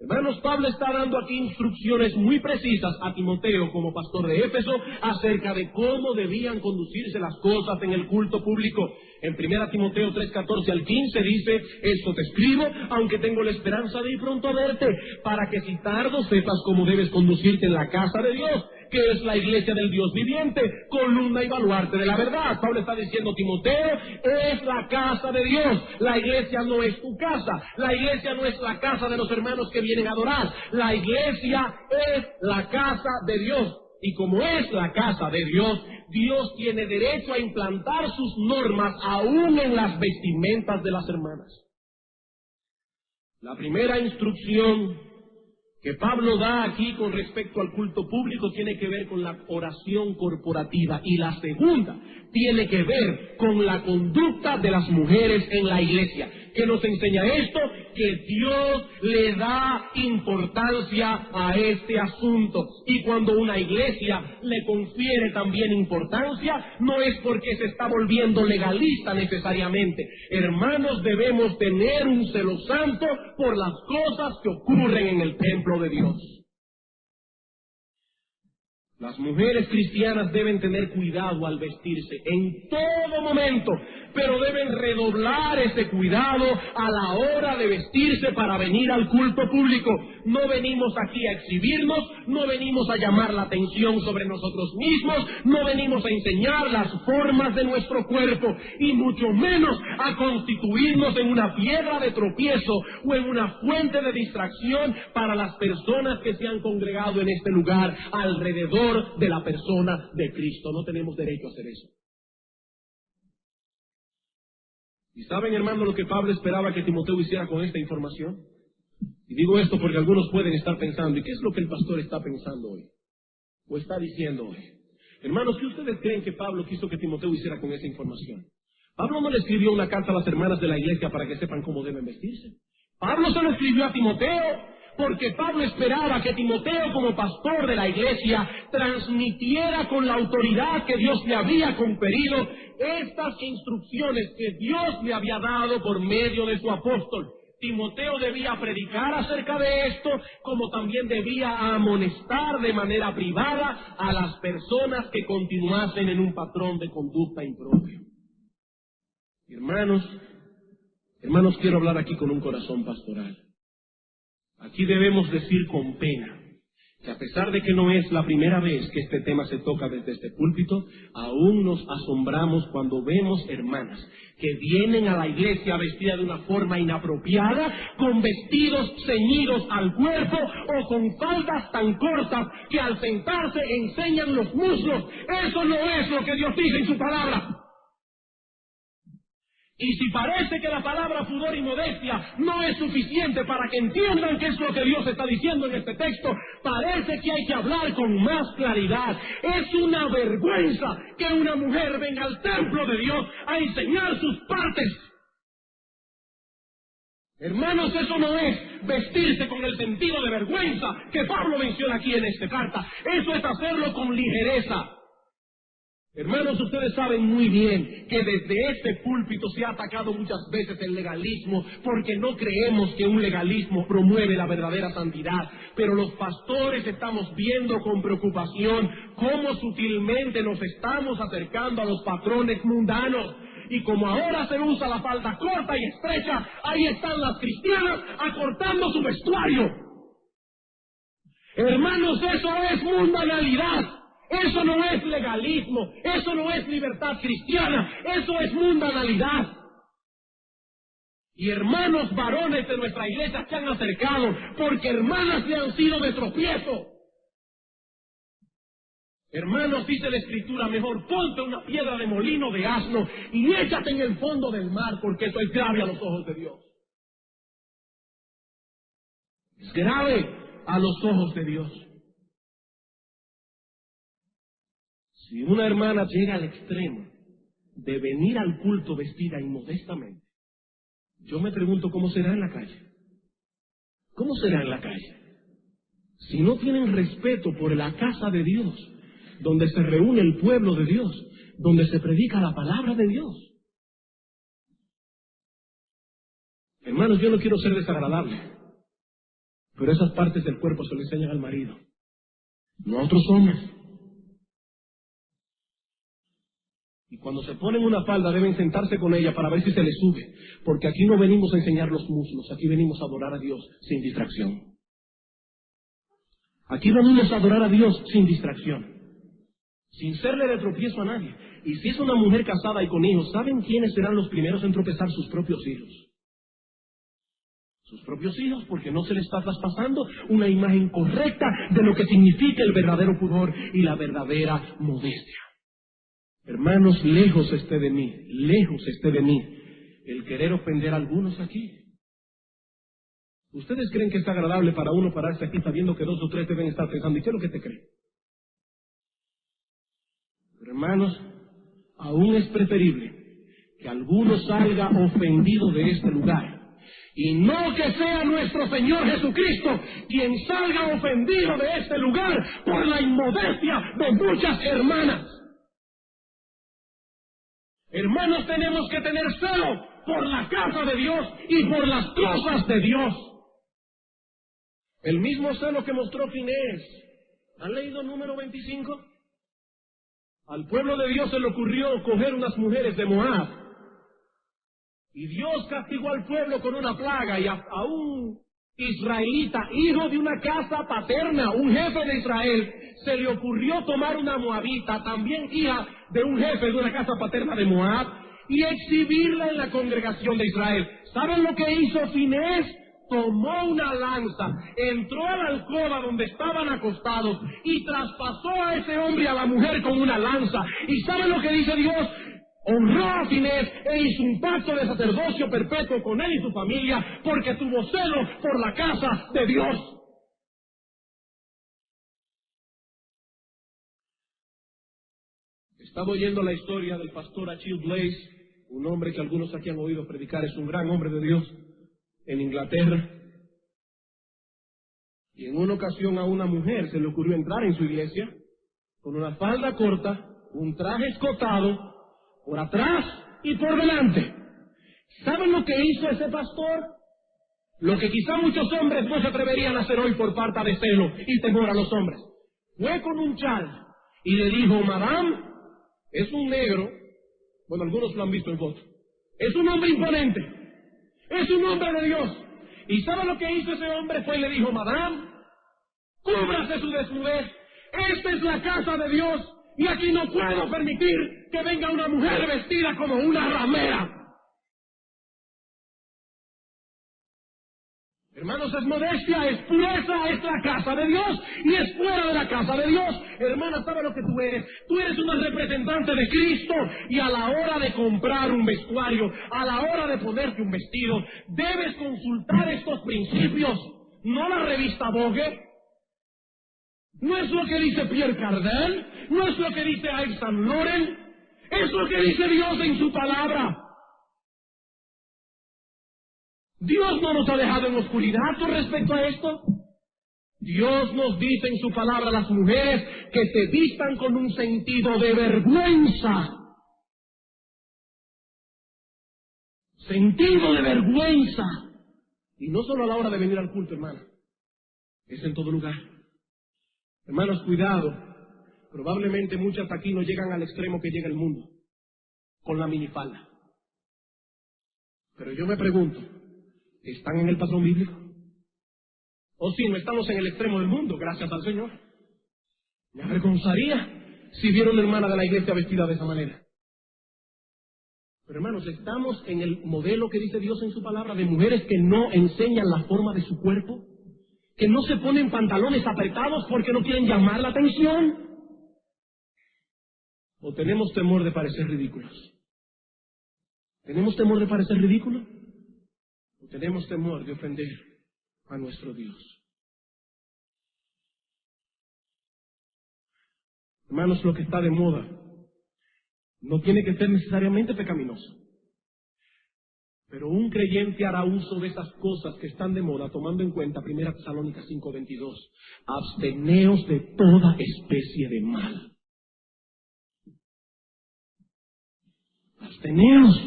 Hermanos, Pablo está dando aquí instrucciones muy precisas a Timoteo como pastor de Éfeso acerca de cómo debían conducirse las cosas en el culto público. En 1 Timoteo 3:14 al 15 dice: esto te escribo, aunque tengo la esperanza de ir pronto a verte, para que si tardo sepas cómo debes conducirte en la casa de Dios, que es la iglesia del Dios viviente, columna y baluarte de la verdad. Pablo está diciendo: Timoteo, es la casa de Dios. La iglesia no es tu casa. La iglesia no es la casa de los hermanos que vienen a adorar. La iglesia es la casa de Dios. Y como es la casa de Dios, Dios tiene derecho a implantar sus normas aún en las vestimentas de las hermanas. La primera instrucción que Pablo da aquí con respecto al culto público tiene que ver con la oración corporativa, y la segunda tiene que ver con la conducta de las mujeres en la iglesia. ¿Qué nos enseña esto? Que Dios le da importancia a este asunto, y cuando una iglesia le confiere también importancia, no es porque se está volviendo legalista necesariamente. Hermanos, debemos tener un celo santo por las cosas que ocurren en el templo de Dios. Las mujeres cristianas deben tener cuidado al vestirse en todo momento, pero deben redoblar ese cuidado a la hora de vestirse para venir al culto público. No venimos aquí a exhibirnos, no venimos a llamar la atención sobre nosotros mismos, no venimos a enseñar las formas de nuestro cuerpo, y mucho menos a constituirnos en una piedra de tropiezo o en una fuente de distracción para las personas que se han congregado en este lugar alrededor de la persona de Cristo. No tenemos derecho a hacer eso. ¿Y saben, hermano, lo que Pablo esperaba que Timoteo hiciera con esta información? Y digo esto porque algunos pueden estar pensando, ¿y qué es lo que el pastor está pensando hoy? ¿O está diciendo hoy? Hermanos, ¿qué ustedes creen que Pablo quiso que Timoteo hiciera con esa información? Pablo no le escribió una carta a las hermanas de la iglesia para que sepan cómo deben vestirse. Pablo se lo escribió a Timoteo porque Pablo esperaba que Timoteo, como pastor de la iglesia, transmitiera con la autoridad que Dios le había conferido estas instrucciones que Dios le había dado por medio de su apóstol. Timoteo debía predicar acerca de esto, como también debía amonestar de manera privada a las personas que continuasen en un patrón de conducta impropio. Hermanos, quiero hablar aquí con un corazón pastoral. Aquí debemos decir con pena que a pesar de que no es la primera vez que este tema se toca desde este púlpito, aún nos asombramos cuando vemos hermanas que vienen a la iglesia vestidas de una forma inapropiada, con vestidos ceñidos al cuerpo o con faldas tan cortas que al sentarse enseñan los muslos. Eso no es lo que Dios dice en su palabra. Y si parece que la palabra pudor y modestia no es suficiente para que entiendan qué es lo que Dios está diciendo en este texto, parece que hay que hablar con más claridad. Es una vergüenza que una mujer venga al templo de Dios a enseñar sus partes. Hermanos, eso no es vestirse con el sentido de vergüenza que Pablo menciona aquí en esta carta. Eso es hacerlo con ligereza. Hermanos, ustedes saben muy bien que desde este púlpito se ha atacado muchas veces el legalismo, porque no creemos que un legalismo promueve la verdadera santidad. Pero los pastores estamos viendo con preocupación cómo sutilmente nos estamos acercando a los patrones mundanos. Y como ahora se usa la falda corta y estrecha, ahí están las cristianas acortando su vestuario. Hermanos, eso es mundanalidad. Eso no es legalismo, eso no es libertad cristiana, eso es mundanalidad. Y hermanos varones de nuestra iglesia se han acercado porque hermanas le han sido de tropiezo. Hermanos, dice la Escritura, mejor ponte una piedra de molino de asno y échate en el fondo del mar, porque eso es grave a los ojos de Dios. Es grave a los ojos de Dios. Si una hermana llega al extremo de venir al culto vestida inmodestamente, yo me pregunto cómo será en la calle. ¿Cómo será en la calle? Si no tienen respeto por la casa de Dios, donde se reúne el pueblo de Dios, donde se predica la palabra de Dios. Hermanos, yo no quiero ser desagradable, pero esas partes del cuerpo se le enseñan al marido, no a otros hombres. Y cuando se ponen una falda deben sentarse con ella para ver si se les sube, porque aquí no venimos a enseñar los muslos, aquí venimos a adorar a Dios sin distracción. Aquí venimos a adorar a Dios sin distracción, sin serle de tropiezo a nadie. Y si es una mujer casada y con hijos, ¿saben quiénes serán los primeros en tropezar? Sus propios hijos. Sus propios hijos, porque no se les está traspasando una imagen correcta de lo que significa el verdadero pudor y la verdadera modestia. Hermanos, lejos esté de mí el querer ofender a algunos aquí. ¿Ustedes creen que es agradable para uno pararse aquí sabiendo que 2 o 3 deben estar pensando, ¿y qué es lo que te cree? Pero hermanos, aún es preferible que alguno salga ofendido de este lugar, y no que sea nuestro Señor Jesucristo quien salga ofendido de este lugar por la inmodestia de muchas hermanas. Hermanos, tenemos que tener celo por la casa de Dios y por las cosas de Dios. El mismo celo que mostró Finés. ¿Han leído Número 25? Al pueblo de Dios se le ocurrió coger unas mujeres de Moab. Y Dios castigó al pueblo con una plaga, y a un israelita, hijo de una casa paterna, un jefe de Israel, se le ocurrió tomar una moabita, también hija de un jefe de una casa paterna de Moab, y exhibirla en la congregación de Israel. ¿Saben lo que hizo Finés? Tomó una lanza, entró a la alcoba donde estaban acostados y traspasó a ese hombre y a la mujer con una lanza. ¿Y saben lo que dice Dios? Honró a Finés e hizo un pacto de sacerdocio perpetuo con él y su familia, porque tuvo celo por la casa de Dios. Estaba oyendo la historia del pastor Achille Blaze, un hombre que algunos aquí han oído predicar, es un gran hombre de Dios, en Inglaterra. Y en una ocasión a una mujer se le ocurrió entrar en su iglesia con una falda corta, un traje escotado, por atrás y por delante. ¿Saben lo que hizo ese pastor? Lo que quizá muchos hombres no se atreverían a hacer hoy por falta de celo y temor a los hombres. Fue con un chal y le dijo: Madame, es un negro, bueno, algunos lo han visto en foto, es un hombre imponente, es un hombre de Dios. ¿Y sabe lo que hizo ese hombre? Fue y le dijo: Madame, cúbrase su desnudez, esta es la casa de Dios, y aquí no puedo permitir que venga una mujer vestida como una ramera. Hermanos, es modestia, es pureza, es la casa de Dios y es fuera de la casa de Dios. Hermana, ¿sabe lo que tú eres? Tú eres una representante de Cristo, y a la hora de comprar un vestuario, a la hora de ponerte un vestido, debes consultar estos principios, no la revista Vogue. No es lo que dice Pierre Cardin, no es lo que dice Yves Saint Laurent, es lo que dice Dios en su palabra. Dios no nos ha dejado en oscuridad con respecto a esto. Dios nos dice en su palabra a las mujeres que se vistan con un sentido de vergüenza. Sentido de vergüenza. Y no solo a la hora de venir al culto, hermana. Es en todo lugar. Hermanos, cuidado. Probablemente muchas aquí no llegan al extremo que llega el mundo, con la minifalda. Pero yo me pregunto, ¿están en el patrón bíblico? O si no estamos en el extremo del mundo, gracias al Señor. Me avergonzaría si viera una hermana de la iglesia vestida de esa manera. Pero hermanos, estamos en el modelo que dice Dios en su palabra, de mujeres que no enseñan la forma de su cuerpo, que no se ponen pantalones apretados porque no quieren llamar la atención. ¿O tenemos temor de parecer ridículos? ¿Tenemos temor de parecer ridículos? ¿O tenemos temor de ofender a nuestro Dios? Hermanos, lo que está de moda no tiene que ser necesariamente pecaminoso. Pero un creyente hará uso de esas cosas que están de moda, tomando en cuenta 1 Tesalónicas 5:22. Absteneos de toda especie de mal. Absteneos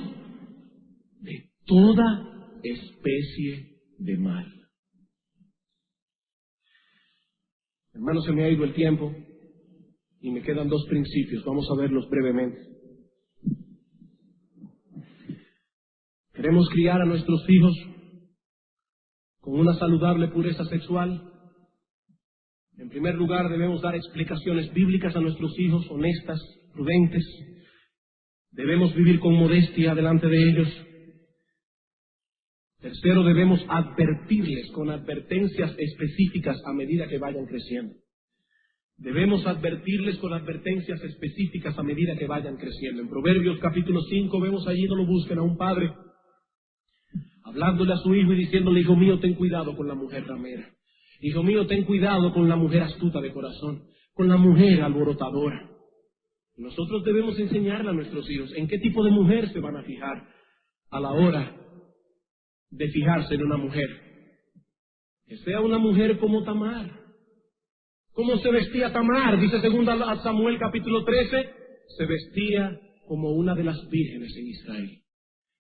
de toda especie de mal. Hermanos, se me ha ido el tiempo y me quedan 2 principios. Vamos a verlos brevemente. ¿Queremos criar a nuestros hijos con una saludable pureza sexual? En primer lugar, debemos dar explicaciones bíblicas a nuestros hijos, honestas, prudentes. Debemos vivir con modestia delante de ellos. Tercero, debemos advertirles con advertencias específicas a medida que vayan creciendo. Debemos advertirles con advertencias específicas a medida que vayan creciendo. En Proverbios capítulo 5 vemos allí, no lo busquen, a un padre hablándole a su hijo y diciéndole: hijo mío, ten cuidado con la mujer ramera. Hijo mío, ten cuidado con la mujer astuta de corazón, con la mujer alborotadora. Nosotros debemos enseñarle a nuestros hijos en qué tipo de mujer se van a fijar a la hora de fijarse en una mujer. Que sea una mujer como Tamar. ¿Cómo se vestía Tamar? Dice 2 Samuel capítulo 13, se vestía como una de las vírgenes en Israel.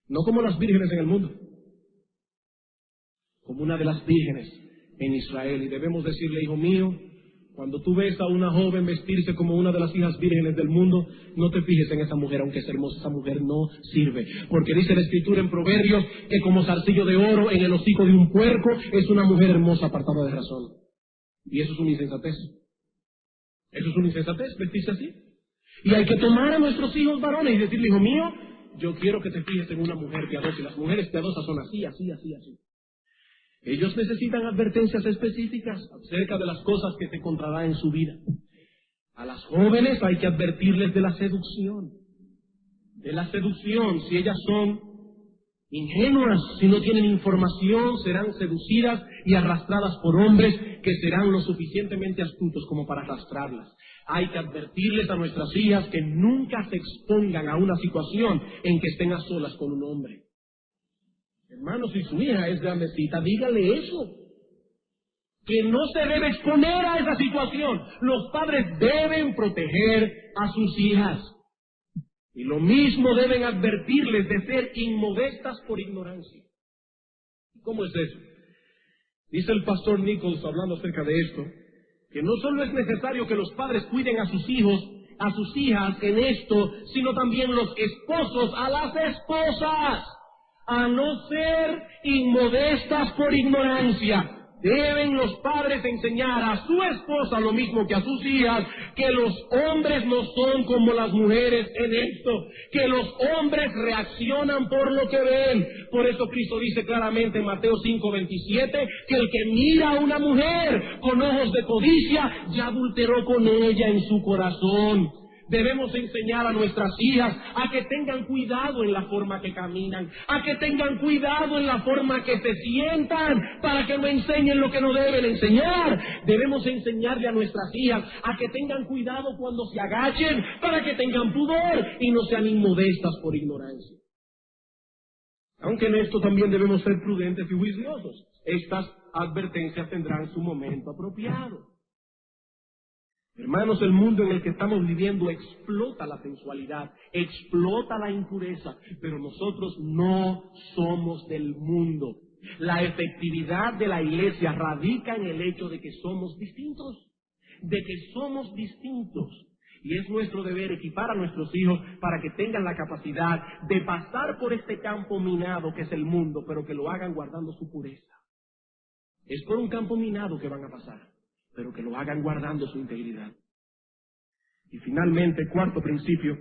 No como las vírgenes en el mundo, como una de las vírgenes en Israel. Y debemos decirle: hijo mío, cuando tú ves a una joven vestirse como una de las hijas vírgenes del mundo, no te fijes en esa mujer, aunque es hermosa, esa mujer no sirve. Porque dice la Escritura en Proverbios que como zarcillo de oro en el hocico de un puerco es una mujer hermosa apartada de razón. Y eso es una insensatez. Eso es una insensatez, vestirse así. Y hay que tomar a nuestros hijos varones y decirle: hijo mío, yo quiero que te fijes en una mujer piadosa. Y las mujeres piadosas son así, así, así, así. Ellos necesitan advertencias específicas acerca de las cosas que se encontrarán en su vida. A las jóvenes hay que advertirles de la seducción. De la seducción. Si ellas son ingenuas, si no tienen información, serán seducidas y arrastradas por hombres que serán lo suficientemente astutos como para arrastrarlas. Hay que advertirles a nuestras hijas que nunca se expongan a una situación en que estén a solas con un hombre. Hermano, si su hija es grandecita, dígale eso. Que no se debe exponer a esa situación. Los padres deben proteger a sus hijas. Y lo mismo deben advertirles de ser inmodestas por ignorancia. ¿Cómo es eso? Dice el pastor Nichols, hablando acerca de esto, que no solo es necesario que los padres cuiden a sus hijos, a sus hijas en esto, sino también los esposos a las esposas, a no ser inmodestas por ignorancia. Deben los padres enseñar a su esposa lo mismo que a sus hijas, que los hombres no son como las mujeres en esto, que los hombres reaccionan por lo que ven. Por eso Cristo dice claramente en Mateo 5:27, que el que mira a una mujer con ojos de codicia, ya adulteró con ella en su corazón. Debemos enseñar a nuestras hijas a que tengan cuidado en la forma que caminan, a que tengan cuidado en la forma que se sientan, para que no enseñen lo que no deben enseñar. Debemos enseñarle a nuestras hijas a que tengan cuidado cuando se agachen, para que tengan pudor y no sean inmodestas por ignorancia. Aunque en esto también debemos ser prudentes y juiciosos. Estas advertencias tendrán su momento apropiado. Hermanos, el mundo en el que estamos viviendo explota la sensualidad, explota la impureza, pero nosotros no somos del mundo. La efectividad de la iglesia radica en el hecho de que somos distintos, Y es nuestro deber equipar a nuestros hijos para que tengan la capacidad de pasar por este campo minado que es el mundo, pero que lo hagan guardando su pureza. Es por un campo minado que van a pasar, pero que lo hagan guardando su integridad. Y finalmente, cuarto principio,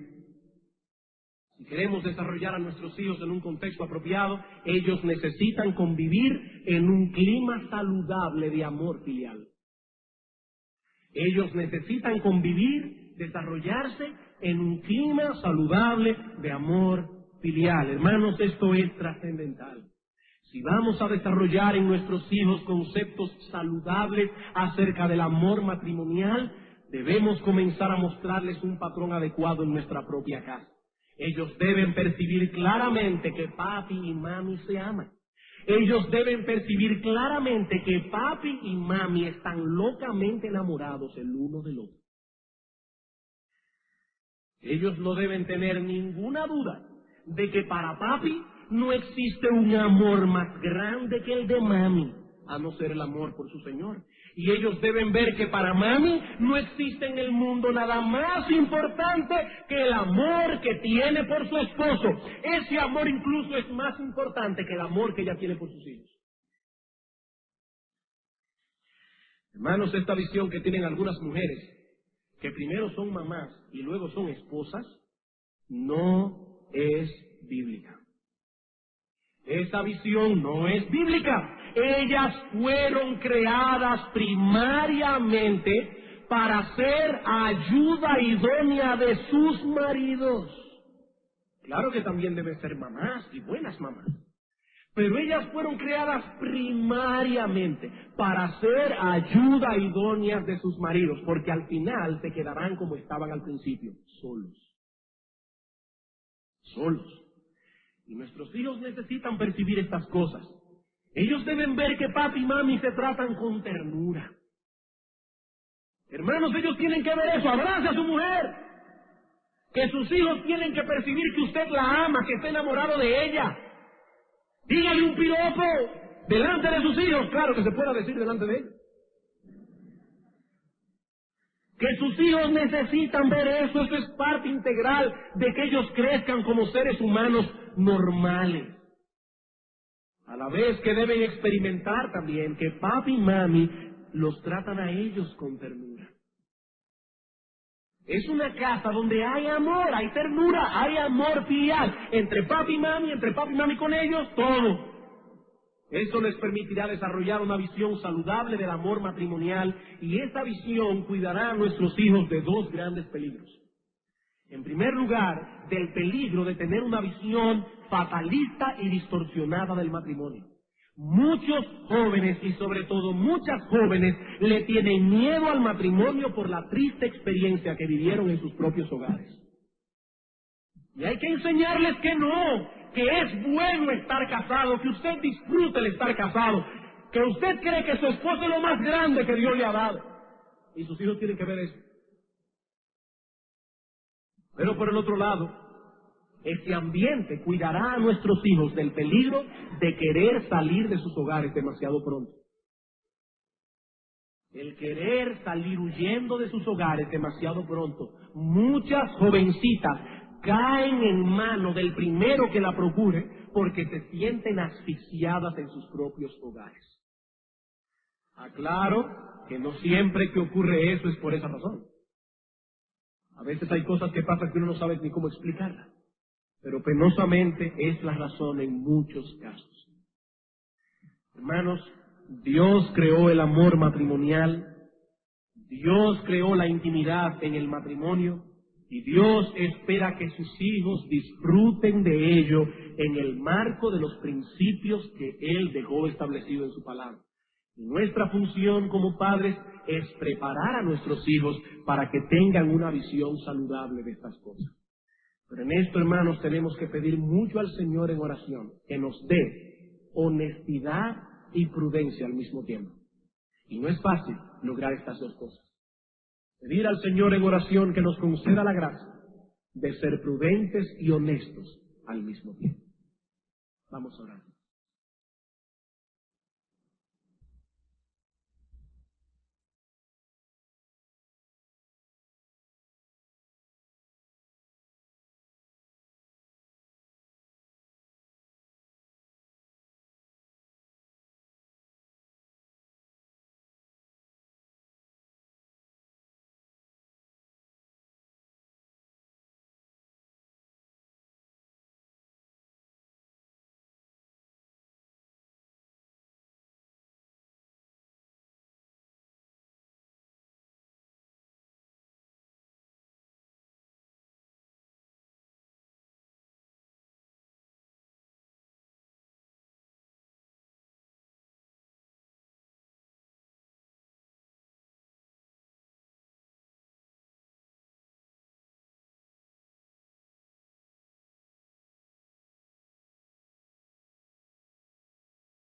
si queremos desarrollar a nuestros hijos en un contexto apropiado, ellos necesitan convivir en un clima saludable de amor filial. Ellos necesitan convivir, desarrollarse en un clima saludable de amor filial. Hermanos, esto es trascendental. Si vamos a desarrollar en nuestros hijos conceptos saludables acerca del amor matrimonial, debemos comenzar a mostrarles un patrón adecuado en nuestra propia casa. Ellos deben percibir claramente que papi y mami se aman. Ellos deben percibir claramente que papi y mami están locamente enamorados el uno del otro. Ellos no deben tener ninguna duda de que para papi no existe un amor más grande que el de mami, a no ser el amor por su Señor. Y ellos deben ver que para mami no existe en el mundo nada más importante que el amor que tiene por su esposo. Ese amor incluso es más importante que el amor que ella tiene por sus hijos. Hermanos, esta visión que tienen algunas mujeres, que primero son mamás y luego son esposas, no es bíblica. Esa visión no es bíblica. Ellas fueron creadas primariamente para ser ayuda idónea de sus maridos. Claro que también deben ser mamás y buenas mamás, Pero ellas fueron creadas primariamente para ser ayuda idóneas de sus maridos, porque al final se quedarán como estaban al principio, solos. Solos. Y nuestros hijos necesitan percibir estas cosas. Ellos deben ver que papi y mami se tratan con ternura. Hermanos, ellos tienen que ver eso. Abrace a su mujer. Que sus hijos tienen que percibir que usted la ama, que está enamorado de ella. Dígale un piropo delante de sus hijos, claro que se pueda decir delante de ellos. Que sus hijos necesitan ver eso es parte integral de que ellos crezcan como seres humanos normales. A la vez que deben experimentar también que papi y mami los tratan a ellos con ternura. Es una casa donde hay amor, hay ternura, hay amor filial. Entre papi y mami con ellos, todo. Eso les permitirá desarrollar una visión saludable del amor matrimonial y esa visión cuidará a nuestros hijos de dos grandes peligros. En primer lugar, del peligro de tener una visión fatalista y distorsionada del matrimonio. Muchos jóvenes y sobre todo muchas jóvenes le tienen miedo al matrimonio por la triste experiencia que vivieron en sus propios hogares. Y hay que enseñarles que no, que es bueno estar casado, que usted disfrute el estar casado, que usted cree que su esposo es lo más grande que Dios le ha dado. Y sus hijos tienen que ver eso. Pero por el otro lado, este ambiente cuidará a nuestros hijos del peligro de querer salir de sus hogares demasiado pronto. El querer salir huyendo de sus hogares demasiado pronto. Muchas jovencitas caen en manos del primero que la procure porque se sienten asfixiadas en sus propios hogares. Aclaro que no siempre que ocurre eso es por esa razón. A veces hay cosas que pasan que uno no sabe ni cómo explicarlas. Pero penosamente es la razón en muchos casos. Hermanos, Dios creó el amor matrimonial, Dios creó la intimidad en el matrimonio y Dios espera que sus hijos disfruten de ello en el marco de los principios que Él dejó establecido en su palabra. Y nuestra función como padres es preparar a nuestros hijos para que tengan una visión saludable de estas cosas. Pero en esto, hermanos, tenemos que pedir mucho al Señor en oración, que nos dé honestidad y prudencia al mismo tiempo. Y no es fácil lograr estas dos cosas. Pedir al Señor en oración que nos conceda la gracia de ser prudentes y honestos al mismo tiempo. Vamos a orar.